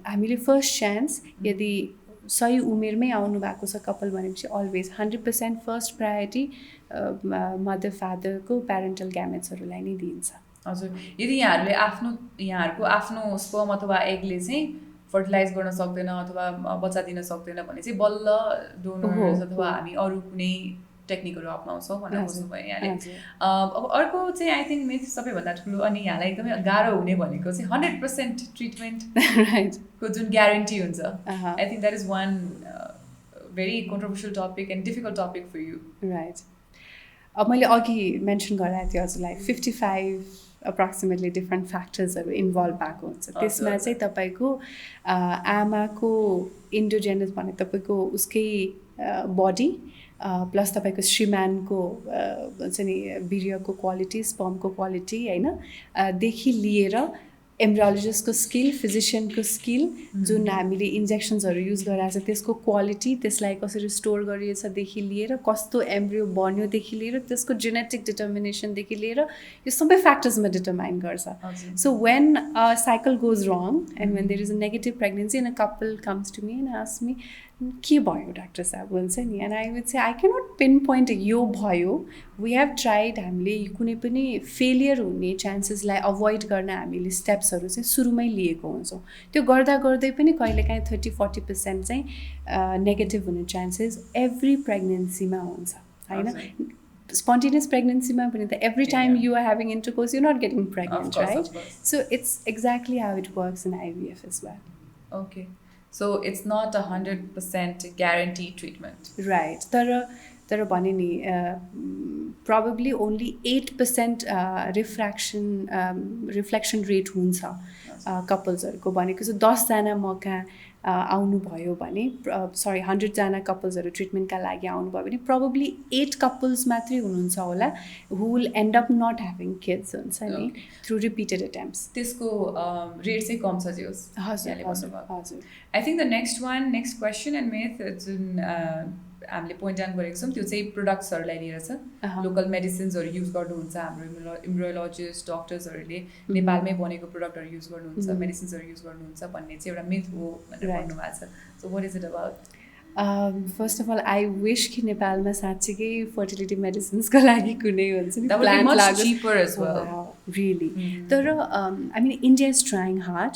हामीले फर्स्ट चान्स यदि सही उमेरमै आउनु भएको छ कपाल भनेपछि अलवेज 100% फर्स्ट प्रायोरिटी मदर फादरको प्यारेन्टल ग्यामेट्सहरूलाई नै दिइन्छ हजुर यदि यहाँहरूको आफ्नो स्पर्म अथवा एगले चाहिँ फर्टिलाइज गर्न सक्दैन अथवा बच्चा दिन सक्दैन भने चाहिँ बल्ल डोनर्स अथवा हामी अरू कुनै टेक्निकहरू अप्नाउँछौँ भनेर बुझ्नुभयो यहाँले अब अर्को चाहिँ आई थिङ्क मिथ सबैभन्दा ठुलो अनि यहाँलाई एकदमै गाह्रो हुने भनेको चाहिँ 100% ट्रिटमेन्ट को जुन ग्यारेन्टी हुन्छ I think that is one very controversial topic and difficult topic for you right अब मैले अघि मेन्सन गराएको थिएँ हजुरलाई 55 अप्रोक्सिमेटली डिफ्रेन्ट फ्याक्टर्सहरू इन्भल्भ भएको हुन्छ त्यसमा चाहिँ तपाईँको आमाको इन्डोजेनस भने तपाईँको उसकै बडी प्लस तपाईँको श्रीमानको हुन्छ नि वीर्यको क्वालिटी स्पर्मको क्वालिटी होइन देखि लिएर एम्ब्रियोलोजिस्टको स्किल फिजिसियनको स्किल जुन हामीले इन्जेक्सन्सहरू युज गरिरहेको छ त्यसको क्वालिटी त्यसलाई कसरी स्टोर गरिएछदेखि लिएर कस्तो एम्ब्रियो बन्योदेखि लिएर त्यसको जेनेटिक डिटर्मिनेसनदेखि लिएर यो सबै फ्याक्टर्समा डिटर्माइन गर्छ so when cycle goes wrong and when there is a negative pregnancy and a couple comes to me and ask me के भयो डाक्टर साहब हुन्छ नि and I would say I cannot pinpoint यो भयो वी हेभ ट्राइड हामीले कुनै पनि फेलियर हुने चान्सेसलाई अभोइड गर्न हामीले स्टेप्सहरू चाहिँ सुरुमै लिएको हुन्छौँ त्यो गर्दा गर्दै पनि कहिलेकाहीँ 30-40% चाहिँ नेगेटिभ हुने चान्सेस एभ्री प्रेग्नेन्सीमा हुन्छ होइन spontaneous pregnancy ma pani ta every time you are having intercourse you're not getting pregnant right so it's exactly how it works in IVF as well okay so it's not 100% guaranteed treatment right tara bhane ni probably only 8% reflection rate huncha couples haruko bhaneko so 10 jana मका आउनु भयो भने सरी 100 जना कपल्सहरू ट्रिटमेन्टका लागि आउनुभयो भने probably 8 कपल्स मात्रै हुनुहुन्छ होला who will end up not having kids हुन्छ नि through repeated attempts त्यसको रेट चाहिँ कम छ जोस हजुर I think the next question and myth जुन हामीले पोइन्ट डाउन गरेको छौँ त्यो चाहिँ प्रोडक्ट्सहरूलाई लिएर छ लोकल मेडिसिन्सहरू युज गर्नुहुन्छ हाम्रो इम्ब्रोयोलोजिस्ट डक्टर्सहरूले नेपालमै बनेको प्रोडक्टहरू युज गर्नुहुन्छ मेडिसिन्सहरू युज गर्नुहुन्छ भन्ने चाहिँ एउटा मिथ हो भनेर भन्नुभएको छ so what is it about first of all I wish कि नेपालमा साँच्चीकै फर्टिलिटी मेडिसिन्सको लागि कुनै हुन्छ नि प्लान्ट लागोस् रियली तर I mean India is trying hard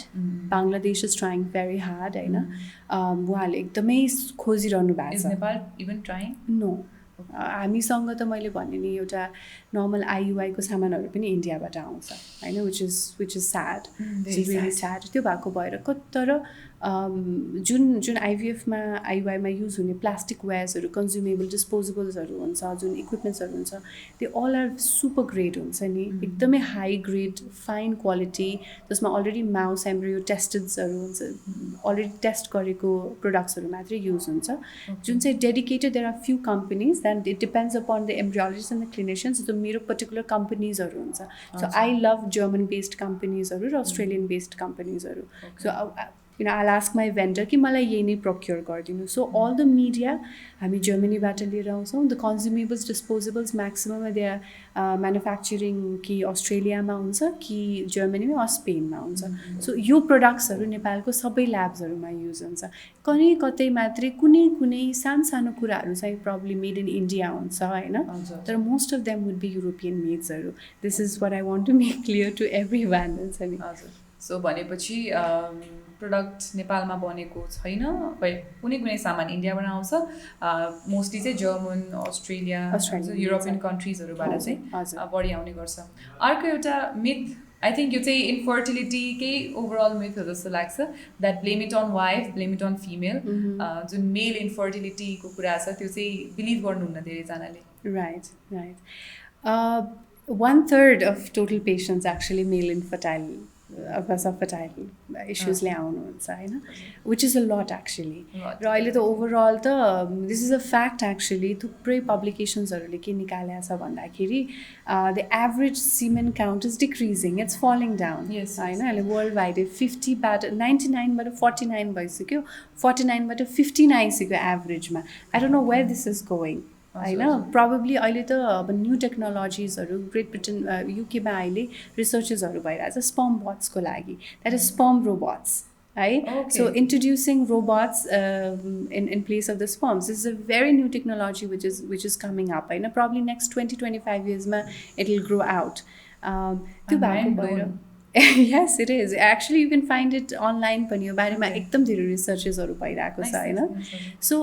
Bangladesh is trying very hard होइन उहाँहरूले एकदमै खोजिरहनु भएको छ नेपाल इभन ट्राइङ नो हामीसँग त मैले भने नि एउटा नर्मल आइयुआईको सामानहरू पनि इन्डियाबाट आउँछ होइन which is sad really sad त्यो भएको भएर तर जुन आइभिएफमा आइयुआईमा युज हुने प्लास्टिक वेयर्सहरू कन्ज्युमेबल डिस्पोजेबल्सहरू हुन्छ जुन इक्विपमेन्ट्सहरू हुन्छ त्यो अल आर सुपर ग्रेड हुन्छ नि एकदमै हाई ग्रेड फाइन क्वालिटी जसमा अलरेडी माउस एम्ब्रियो टेस्टेड्सहरू हुन्छ अलरेडी टेस्ट गरेको प्रोडक्ट्सहरू मात्रै युज हुन्छ जुन चाहिँ dedicated there are few companies then it depends upon the embryologist and the clinicians जो मेरो पर्टिकुलर कम्पनीजहरू हुन्छ so I love German based कम्पनीजहरू र अस्ट्रेलियन बेस्ड कम्पनीजहरू so I'll ask my vendor कि मलाई यही नै प्रोक्योर गरिदिनु सो अल द मिडिया हामी जर्मनीबाट लिएर आउँछौँ the consumables disposables maximum they are manufacturing कि अस्ट्रेलियामा हुन्छ कि जर्मनीमा वा स्पेनमा हुन्छ सो यो प्रोडक्ट्सहरू नेपालको सबै ल्याब्सहरूमा युज हुन्छ कहीँ कतै मात्रै कुनै सानो कुराहरू चाहिँ प्रब्लम मेड इन इन्डिया हुन्छ होइन तर most of them would be European मेड्सहरू this is what I want to make clear to every one हुन्छ नि सो भनेपछि प्रोडक्ट नेपालमा बनेको छैन कुनै सामान इन्डियाबाट आउँछ मोस्टली चाहिँ जर्मन अस्ट्रेलिया युरोपियन कन्ट्रिजहरूबाट चाहिँ बढी आउने गर्छ अर्को एउटा मिथ आई थिङ्क यो चाहिँ इन्फर्टिलिटीकै ओभरअल मिथ हो जस्तो लाग्छ that blame it on wife blame it on female जुन मेल इन्फर्टिलिटीको कुरा छ त्यो चाहिँ बिलिभ गर्नुहुन्न धेरैजनाले right 1/3 of total patients actually male infertile fertile issues ले आउनुहुन्छ हैन, which is a lot actually. र अहिले त ओभरअल त this is a fact actually. थुप्रै publicationsहरूले के निकालेको छ भन्दाखेरि the average semen count is decreasing, it's falling down. Yes, हैन, अहिले वर्ल्ड वाइड 50 बाट 99 बाट 49 भइसक्यो, 49 बाट 50 आइसक्यो एभरेजमा. I don't know where this is going होइन. प्रोबेबली अहिले त अब न्यू टेक्नोलोजिजहरू ग्रेट ब्रिटेन युकेमा अहिले रिसर्चेसहरू भइरहेछ स्पर्म बट्सको लागि, द्याट इज स्पर्म रोबोट्स है. So introducing robots in place of the sperms. This is a very new technology which is coming up होइन. Probably next 20-25 yearsमा it will grow out. त्यो भएको भएर yes it is actually, you can find it online पनि यो बारेमा एकदम धेरै रिसर्चेसहरू भइरहेको छ होइन. सो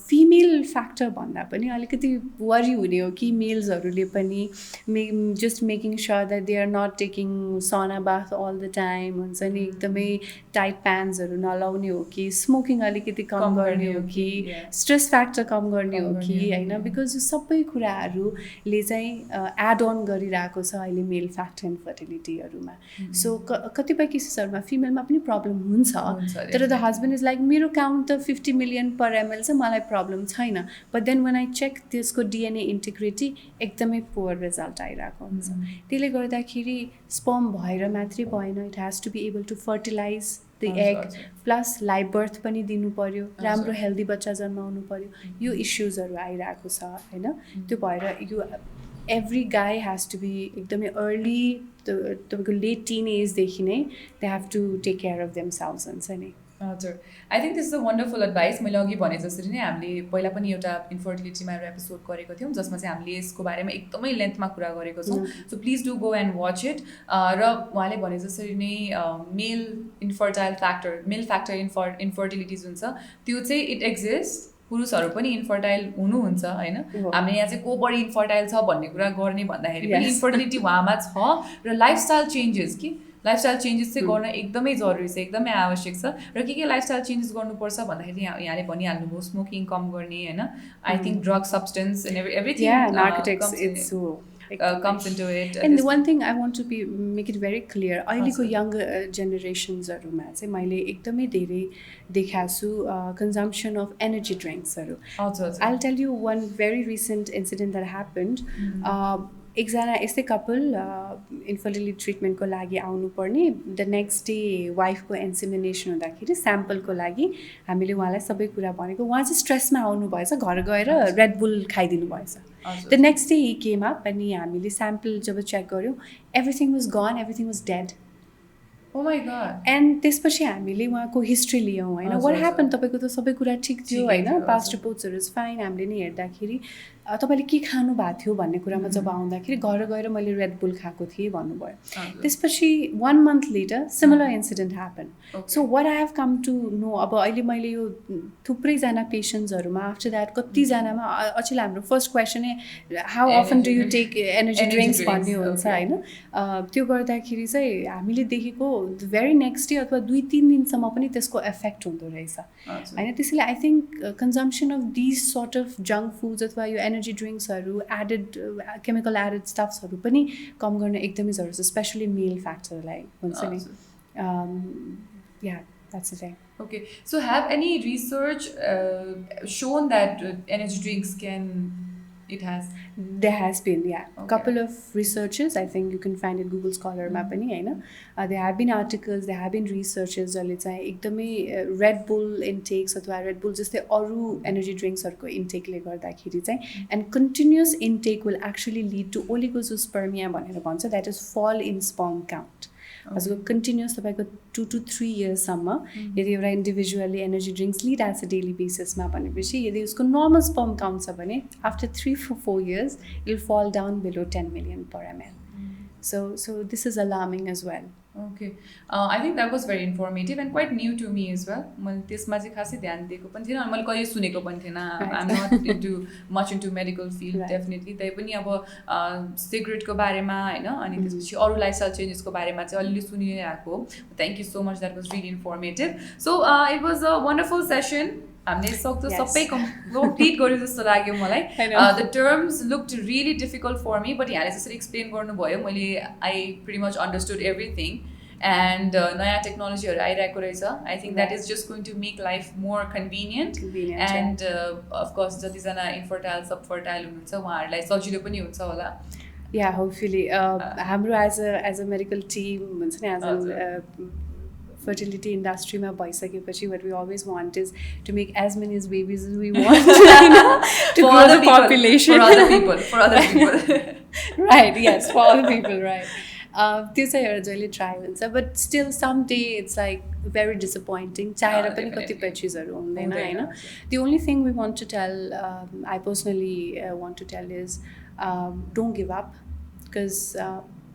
फिमेल फ्याक्टर भन्दा पनि अलिकति वरी हुने हो कि मेल्सहरूले पनि just making sure that they are not taking sauna bath all the time हुन्छ नि, एकदमै टाइट प्यान्ट्सहरू नलाउने हो कि, स्मोकिङ अलिकति कम गर्ने हो कि, स्ट्रेस फ्याक्टर कम गर्ने हो कि होइन. बिकज यो सबै कुराहरूले चाहिँ एड अन गरिरहेको छ अहिले मेल फ्याक्टर इन्फर्टिलिटीहरूमा. सो कतिपय केसेसहरूमा फिमेलमा पनि प्रब्लम हुन्छ, तर द हस्बेन्ड इज लाइक मेरो काउन्ट त 50 million per ml छ, मलाई प्रब्लम छैन. But then when I check त्यसको डिएनए इन्टिग्रिटी एकदमै पुवर रिजल्ट आइरहेको हुन्छ. त्यसले गर्दाखेरि स्पर्म भएर मात्रै भएन, it has to be able to fertilize the egg plus live birth पनि दिनु पऱ्यो, राम्रो हेल्दी बच्चा जन्माउनु पऱ्यो. यो इस्युजहरू आइरहेको छ होइन. त्यो भएर यो every guy has to be एकदमै अर्ली तपाईँको लेट टिन एजदेखि नै they have to take care of themselves हुन्छ नि. हजुर, I think this is a wonderful advice. मैले अघि भने जसरी नै हामीले पहिला पनि एउटा इन्फर्टिलिटीमा एउटा एपिसोड गरेको थियौँ जसमा चाहिँ हामीले यसको बारेमा एकदमै लेन्थमा कुरा गरेको छौँ. So please do go and watch it. र उहाँले भने जसरी नै मेल फ्याक्टर इन्फर्टिलिटी जुन छ त्यो चाहिँ इट एक्जिस्ट. पुरुषहरू पनि इन्फर्टाइल हुनुहुन्छ होइन. हामीले यहाँ चाहिँ को बढी इन्फर्टाइल छ भन्ने कुरा गर्ने भन्दाखेरि पनि इन्फर्टिलिटी उहाँमा छ. र लाइफस्टाइल चेन्जेस चाहिँ गर्न एकदमै जरुरी छ, एकदमै आवश्यक छ. र के लाइफस्टाइल चेन्जेस गर्नुपर्छ भन्दाखेरि यहाँले भनिहाल्नुभयो स्मोकिङ कम गर्ने होइन. I think drug substance and everything comes into it. And one thing I want to make it very clear, अहिलेको younger generations-हरुमा चाहिँ मैले एकदमै धेरै देखाएको छु consumption of energy drinks-हरु. I'll tell you one very recent incident that happened. एकजना यस्तै कपल इन्फर्टिलिटी ट्रिटमेन्टको लागि आउनुपर्ने, द नेक्स्ट डे वाइफको इन्सेमिनेसन हुँदाखेरि स्याम्पलको लागि हामीले उहाँलाई सबै कुरा भनेको. उहाँ चाहिँ स्ट्रेसमा आउनु भएछ, घर गएर रेड बुल खाइदिनु भएछ. The next day he came up अनि हामीले स्याम्पल जब चेक गऱ्यौँ everything was gun, everything was dead. Oh my God. And त्यसपछि हामीले उहाँको हिस्ट्री लियौँ होइन. वाट ह्यापन, तपाईँको त सबै कुरा ठिक थियो होइन, पास्ट रिपोर्ट्सहरू इज फाइन. हामीले नि हेर्दाखेरि तपाईँले के खानु भएको थियो भन्ने कुरामा जब आउँदाखेरि घर गएर मैले रेड बुल खाएको थिएँ भन्नुभयो. त्यसपछि 1 month later similar incident happen. So what I have come to know, अब अहिले मैले यो थुप्रैजना पेसेन्ट्सहरूमा आफ्टर द्याट कतिजनामा अचेल हाम्रो फर्स्ट क्वेसनै how often do you take energy drinks भन्ने हुन्छ होइन. त्यो गर्दाखेरि चाहिँ हामीले देखेको भेरी नेक्स्ट डे अथवा 2-3 दिनसम्म पनि त्यसको इफेक्ट हुँदो रहेछ होइन. त्यसैले I think consumption of these sort of junk foods अथवा यो एनर्जी ड्रिङ्क्सहरू एडेड केमिकल एडेड स्टफ्सहरू पनि कम गर्न एकदमै जरुरी छ, स्पेसली मेल फ्याक्टरलाई हुन्छ नि. Yeah that's the thing. Okay, so have any research shown that energy drinks can... It has? There has been, yeah. Okay. Couple of researches, I think you can find it Google Scholar ma pani haina. There have been articles, there have been researches jale चाहिँ एकदमै Red Bull intakes अथवा Red Bull जस्तै अरू energy drinks हरुको intake ले गर्दाखेरि चाहिँ and continuous intake will actually lead to oligospermia भनेर भन्छ, that is fall in sperm count. हजुर कन्टिन्युस तपाईँको 2 to 3 इयर्ससम्म यदि एउटा इन्डिभिजुअली एनर्जी ड्रिङ्क्स लिइरहेको छ डेली बेसिसमा भनेपछि यदि उसको नर्मल स्पर्म काउन्ट छ भने आफ्टर 3-4 years इट विल फल down below 10 million per ml. So this is alarming as well. Okay. I think that was very informative and quite new to me as well. मैले त्यसमा चाहिँ खासै ध्यान दिएको पनि थिएन, मैले कहिले सुनेको पनि थिएन. I'm not much into medical field definitely. त्यही पनि अब सिगरेटको बारेमा हैन अनि त्यसपछि अरु लाइफस्टाइल चेन्जेसको बारेमा चाहिँ अलिअलि सुनिरहेको. Thank you so much, that was really informative. So it was a wonderful session. हामीले सक्दो सबै कम्प्लिट गर्यो जस्तो लाग्यो मलाई. The terms looked really difficult for me, but यहाँले जसरी एक्सप्लेन गर्नुभयो मैले I pretty much understood everything. And नयाँ टेक्नोलोजीहरू आइरहेको रहेछ. I think that is just going to make life more convenient. And of course जतिजना इन्फर्टाइल सबफर्टाइल हुनुहुन्छ उहाँहरूलाई सजिलो पनि हुन्छ होला. Yeah, hopefully. हाम्रो as a medical team हुन्छ नि, as a fertility industry ma bhaisakyepachi what we always want is to make as many as babies as we want to grow the population for other people right, yes, for other people, right. त्यो चाहिँ एउटा जहिले ट्राई हुन्छ, but still some day it's like very disappointing. चाहेर पनि कतिपय चिजहरू हुँदैन होइन. The only thing we want to tell, I personally want to tell is don't give up, because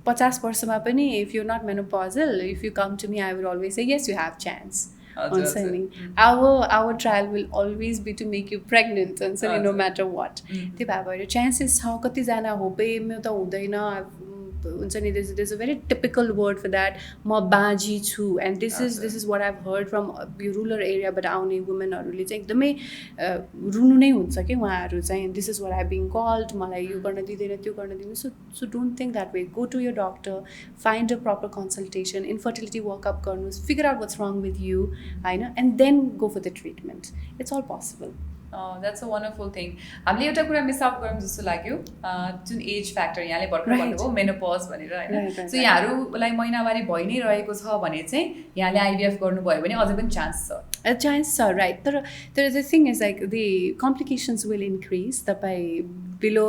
50 वर्षमा पनि if you're not menopausal, if you come to me, I would always say yes, you have chance. Our trial will always be to make you pregnant, no matter what. त्यही भएर chances छ कतिजना होपे म त हुँदैन हुन्छ नि. There's a very typical word for that, म बाजी छु, and this is what I've heard from rural area बाट आउने वुमेनहरूले चाहिँ एकदमै रुनु नै हुन्छ कि उहाँहरू चाहिँ. This is what I've been called, मलाई यो गर्न दिँदैन त्यो गर्न दिँदैन. So don't think that way. Go to your doctor, find a proper consultation, infertility workup गर्नुहोस्, figure out what's wrong with you होइन, and then go for the treatment. It's all possible. That's a wonderful thing. हामीले एउटा कुरा मिस आउट गरौँ जस्तो लाग्यो, जुन एज फ्याक्टर यहाँले भर्खर भन्नुभयो मेनोपज भनेर होइन. सो यहाँहरूलाई महिनावारी भइ नै रहेको छ भने चाहिँ यहाँले आइभीएफ गर्नुभयो भने अझै पनि चान्स छ. चान्स छ, राइट. तर the thing is like the complications will increase. तपाईँ बिलो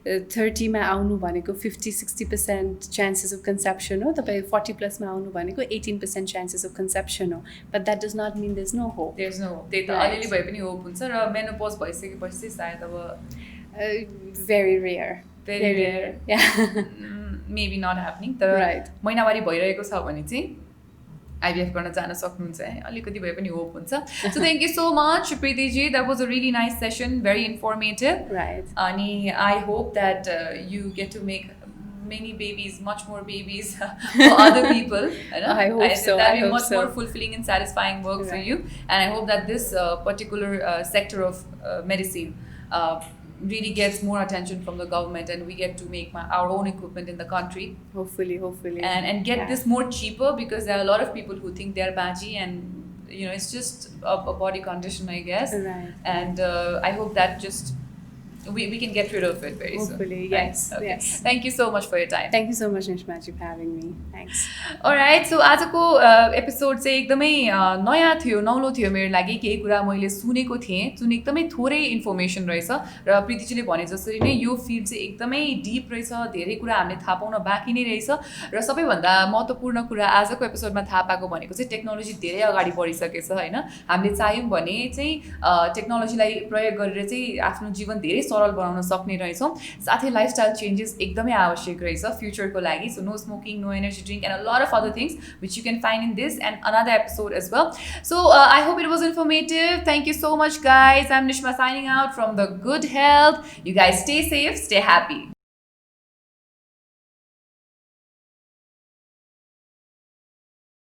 30 मा आउनु भनेको 50-60% चान्सेस अफ कन्सेप्सन हो. तपाईँ 40+ मा आउनु भनेको 18% चान्सेस अफ कन्सेप्सन हो. But that does not mean there is no hope. There is no hope. त्यही त अलिअलि भए पनि होप हुन्छ. र मेनोपज भइसकेपछि सायद अब very rare. Yeah. Maybe not happening. तर महिनावारी भइरहेको छ भने चाहिँ आइभीएफ गर्न जान सक्नुहुन्छ है. अलिकति भए पनि होप हुन्छ. So thank you so much, Preeti ji. That was a really nice session, very informative. Right. Ani I hope that you get to make many babies, much more babies for other people. I hope so. That will be much more fulfilling and satisfying work for you. And I hope that this particular sector of medicine really gets more attention from the government, and we get to make our own equipment in the country. Hopefully. And get this more cheaper, because there are a lot of people who think they're badgy, and you know it's just a body condition, I guess. Right. And I hope that just we can get rid of it very soon. Hopefully, yes. Okay. Yes. Thank you so much for your time. Thank you so much, Nishma, for having me. Thanks. Alright, so आजको एपिसोड चाहिँ एकदमै नयाँ थियो, नौलो थियो मेरो लागि. केही कुरा मैले सुनेको थिएँ, जुन एकदमै थोरै इन्फर्मेसन रहेछ. र प्रीतिजीले भने जसरी नै यो फिल्ड चाहिँ एकदमै डिप रहेछ, धेरै कुरा हामीले थाहा पाउन बाँकी नै रहेछ. र सबैभन्दा महत्त्वपूर्ण कुरा आजको एपिसोडमा थाहा पाएको भनेको चाहिँ टेक्नोलोजी धेरै अगाडि बढिसकेछ होइन. हामीले चाह्यौँ भने चाहिँ टेक्नोलोजीलाई प्रयोग गरेर चाहिँ आफ्नो जीवन धेरै सरल बनाउन सक्ने रहेछौँ. साथै लाइफस्टाइल चेन्जेस एकदमै आवश्यक रहेछ फ्युचरको लागि. So no smoking, no energy drink, and a lot of other things which you can find in this and another episode as well. So I hope it was informative. Thank you so much guys. I am Nishma signing out from the good health. You guys stay safe, stay happy.